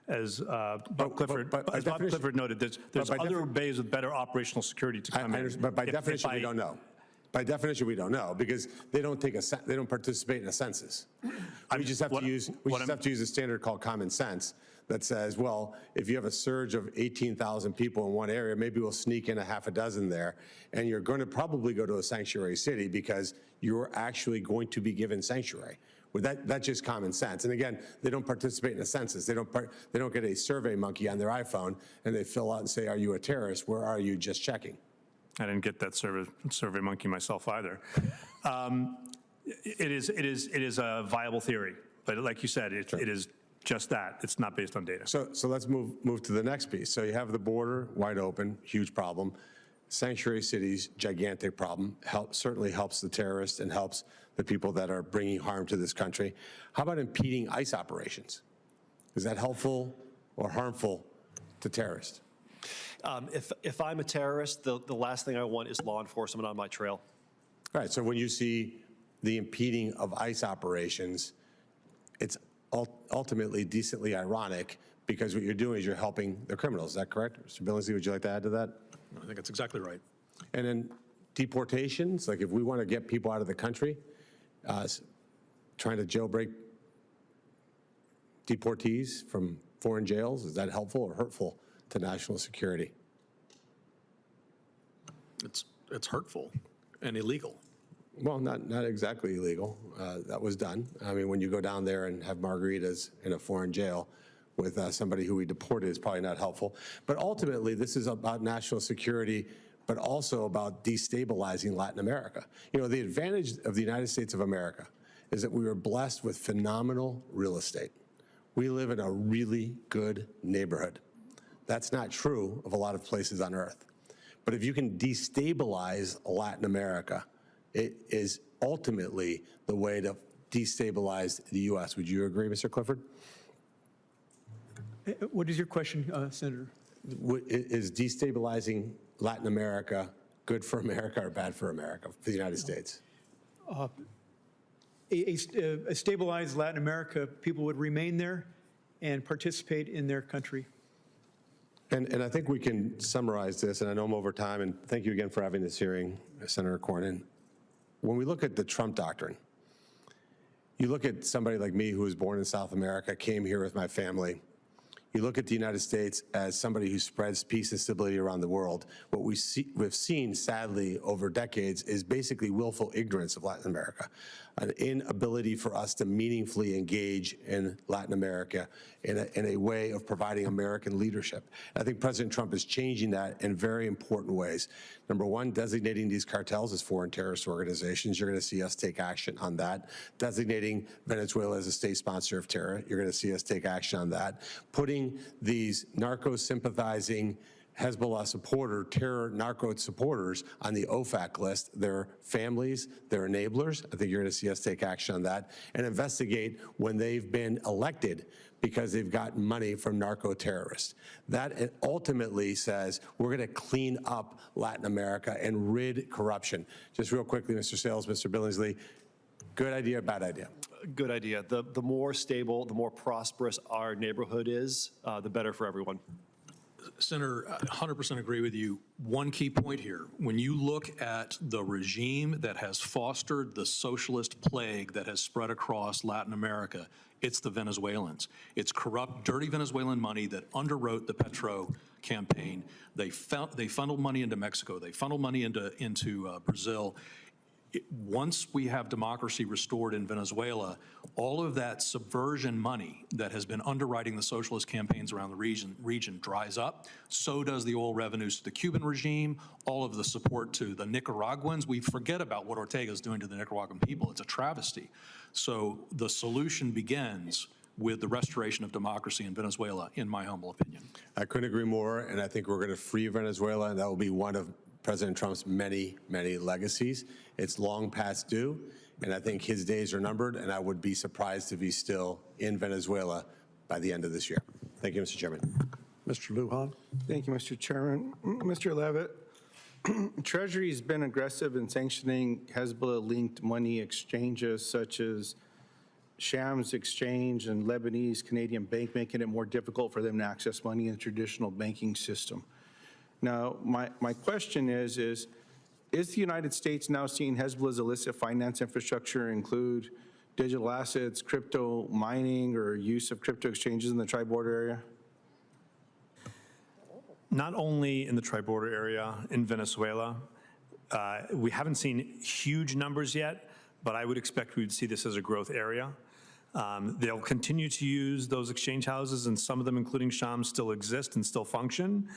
As Bob Clifford noted, there's other ways with better operational security to come in. But by definition, we don't know. By definition, we don't know because they don't participate in a census. We just have to use a standard called common sense that says, well, if you have a surge of 18,000 people in one area, maybe we'll sneak in a half a dozen there, and you're going to probably go to a sanctuary city because you're actually going to be given sanctuary. Well, that's just common sense. And again, they don't participate in a census. They don't get a survey monkey on their iPhone and they fill out and say, are you a terrorist? Where are you? Just checking. I didn't get that survey monkey myself either. It is a viable theory, but like you said, it is just that. It's not based on data. So let's move to the next piece. So you have the border wide open, huge problem. Sanctuary cities, gigantic problem. Certainly helps the terrorists and helps the people that are bringing harm to this country. How about impeding ICE operations? Is that helpful or harmful to terrorists? If I'm a terrorist, the last thing I want is law enforcement on my trail. All right, so when you see the impeding of ICE operations, it's ultimately decently ironic because what you're doing is you're helping the criminals. Is that correct? Mr. Billingsley, would you like to add to that? I think that's exactly right. And then deportations, like if we want to get people out of the country, trying to jailbreak deportees from foreign jails, is that helpful or hurtful to national security? It's hurtful and illegal. Well, not exactly illegal. That was done. I mean, when you go down there and have margaritas in a foreign jail with somebody who we deported is probably not helpful. But ultimately, this is about national security, but also about destabilizing Latin America. You know, the advantage of the United States of America is that we were blessed with phenomenal real estate. We live in a really good neighborhood. That's not true of a lot of places on earth. But if you can destabilize Latin America, it is ultimately the way to destabilize the U.S. Would you agree, Mr. Clifford? What is your question, Senator? Is destabilizing Latin America good for America or bad for America, for the United States? A stabilized Latin America, people would remain there and participate in their country. And I think we can summarize this, and I know I'm over time, and thank you again for having this hearing, Senator Cornyn. When we look at the Trump doctrine, you look at somebody like me who was born in South America, came here with my family. You look at the United States as somebody who spreads peace and stability around the world. What we've seen, sadly, over decades is basically willful ignorance of Latin America. an inability for us to meaningfully engage in Latin America in a way of providing American leadership. And I think President Trump is changing that in very important ways. Number one, designating these cartels as foreign terrorist organizations. You're going to see us take action on that. Designating Venezuela as a state sponsor of terror. You're going to see us take action on that. Putting these narco-sympathizing Hezbollah supporter, terror narco supporters on the OFAC list, their families, their enablers. I think you're going to see us take action on that and investigate when they've been elected because they've gotten money from narco terrorists. That ultimately says we're going to clean up Latin America and rid corruption. Just real quickly, Mr. Sales, Mr. Billingsley, good idea, bad idea? Good idea. The more stable, the more prosperous our neighborhood is, the better for everyone. Senator, I 100% agree with you. One key point here, when you look at the regime that has fostered the socialist plague that has spread across Latin America, it's the Venezuelans. It's corrupt, dirty Venezuelan money that underwrote the Petro campaign. They funneled money into Mexico. They funneled money into Brazil. Once we have democracy restored in Venezuela, all of that subversion money that has been underwriting the socialist campaigns around the region dries up. So does the oil revenues to the Cuban regime, all of the support to the Nicaraguans. We forget about what Ortega is doing to the Nicaraguan people. It's a travesty. So the solution begins with the restoration of democracy in Venezuela, in my humble opinion. I couldn't agree more, and I think we're going to free Venezuela, and that will be one of President Trump's many, many legacies. It's long past due, and I think his days are numbered, and I would be surprised if he's still in Venezuela by the end of this year. Thank you, Mr. Chairman. Mr. Lujan? Thank you, Mr. Chairman. Mr. Levitt, Treasury's been aggressive in sanctioning Hezbollah-linked money exchanges such as Shams Exchange and Lebanese Canadian Bank, making it more difficult for them to access money in the traditional banking system. Now, my question is the United States now seeing Hezbollah's illicit finance infrastructure include digital assets, crypto mining, or use of crypto exchanges in the tri-border area? Not only in the tri-border area in Venezuela, we haven't seen huge numbers yet, but I would expect we would see this as a growth area. They'll continue to use those exchange houses, and some of them, including Shams, still exist and still function.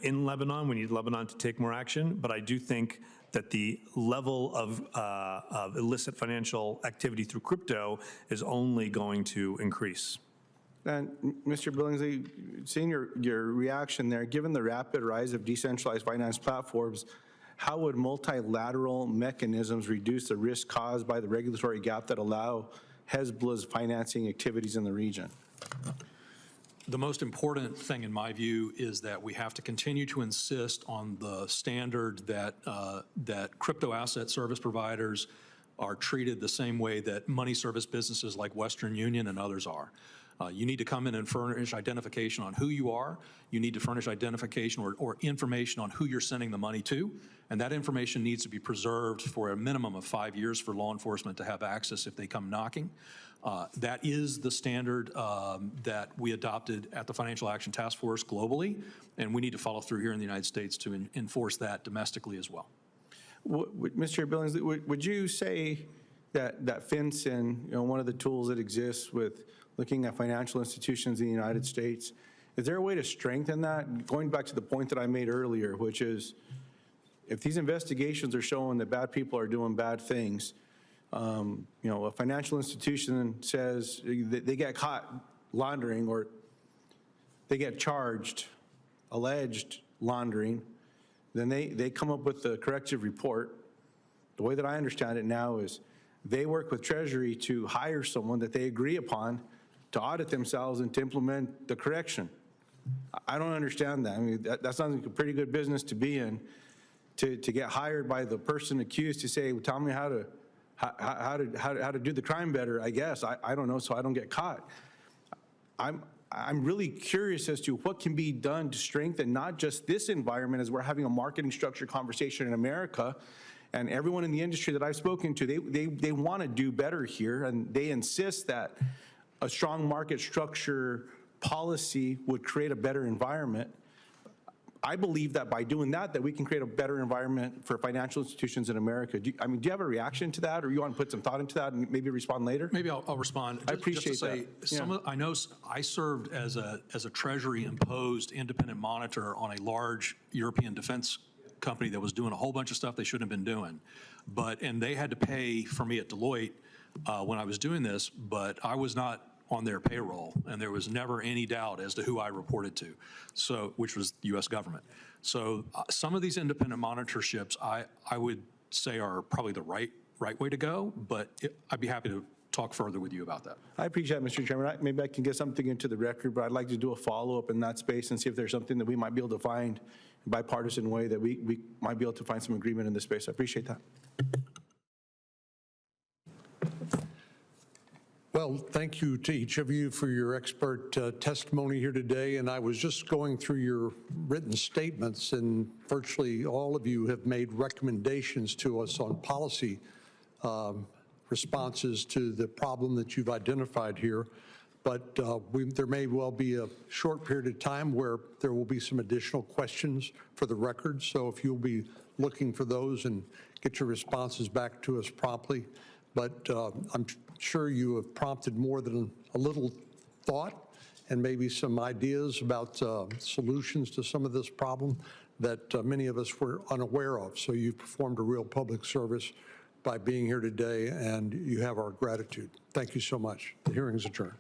In Lebanon, we need Lebanon to take more action, but I do think that the level of illicit financial activity through crypto is only going to increase. And Mr. Billingsley, seeing your reaction there, given the rapid rise of decentralized finance platforms, how would multilateral mechanisms reduce the risk caused by the regulatory gap that allow Hezbollah's financing activities in the region? The most important thing, in my view, is that we have to continue to insist on the standard that that crypto asset service providers are treated the same way that money service businesses like Western Union and others are. You need to come in and furnish identification on who you are. You need to furnish identification or information on who you're sending the money to. And that information needs to be preserved for a minimum of 5 years for law enforcement to have access if they come knocking. That is the standard that we adopted at the Financial Action Task Force globally, and we need to follow through here in the United States to enforce that domestically as well. Mr. Billingsley, would you say that FinCEN, one of the tools that exists with looking at financial institutions in the United States, is there a way to strengthen that? Going back to the point that I made earlier, which is if these investigations are showing that bad people are doing bad things, a financial institution says they get caught laundering or they get charged, alleged laundering, then they come up with the corrective report. The way that I understand it now is they work with Treasury to hire someone that they agree upon to audit themselves and to implement the correction. I don't understand that. I mean, that sounds like a pretty good business to be in, to get hired by the person accused to say, well, tell me how to do the crime better, I guess. I don't know, so I don't get caught. I'm really curious as to what can be done to strengthen not just this environment as we're having a marketing structure conversation in America, and everyone in the industry that I've spoken to, they want to do better here, and they insist that a strong market structure policy would create a better environment. I believe that by doing that, that we can create a better environment for financial institutions in America. Do you have a reaction to that, or you want to put some thought into that and maybe respond later? Maybe I'll respond. I Just appreciate to say, that. I know I served as a Treasury-imposed independent monitor on a large European defense company that was doing a whole bunch of stuff they shouldn't have been doing. And they had to pay for me at Deloitte when I was doing this, but I was not on their payroll, and there was never any doubt as to who I reported to, which was the U.S. government. So some of these independent monitorships, I would say are probably the right way to go, but I'd be happy to talk further with you about that. I appreciate that, Mr. Chairman. Maybe I can get something into the record, but I'd like to do a follow-up in that space and see if there's something that we might be able to find in a bipartisan way that we might be able to find some agreement in this space. I appreciate that. Well, thank you to each of you for your expert testimony here today. And I was just going through your written statements, and virtually all of you have made recommendations to us on policy responses to the problem that you've identified here. But there may well be a short period of time where there will be some additional questions for the record. So if you'll be looking for those and get your responses back to us promptly. But I'm sure you have prompted more than a little thought and maybe some ideas about solutions to some of this problem that many of us were unaware of. So you've performed a real public service by being here today, and you have our gratitude. Thank you so much. The hearing is adjourned.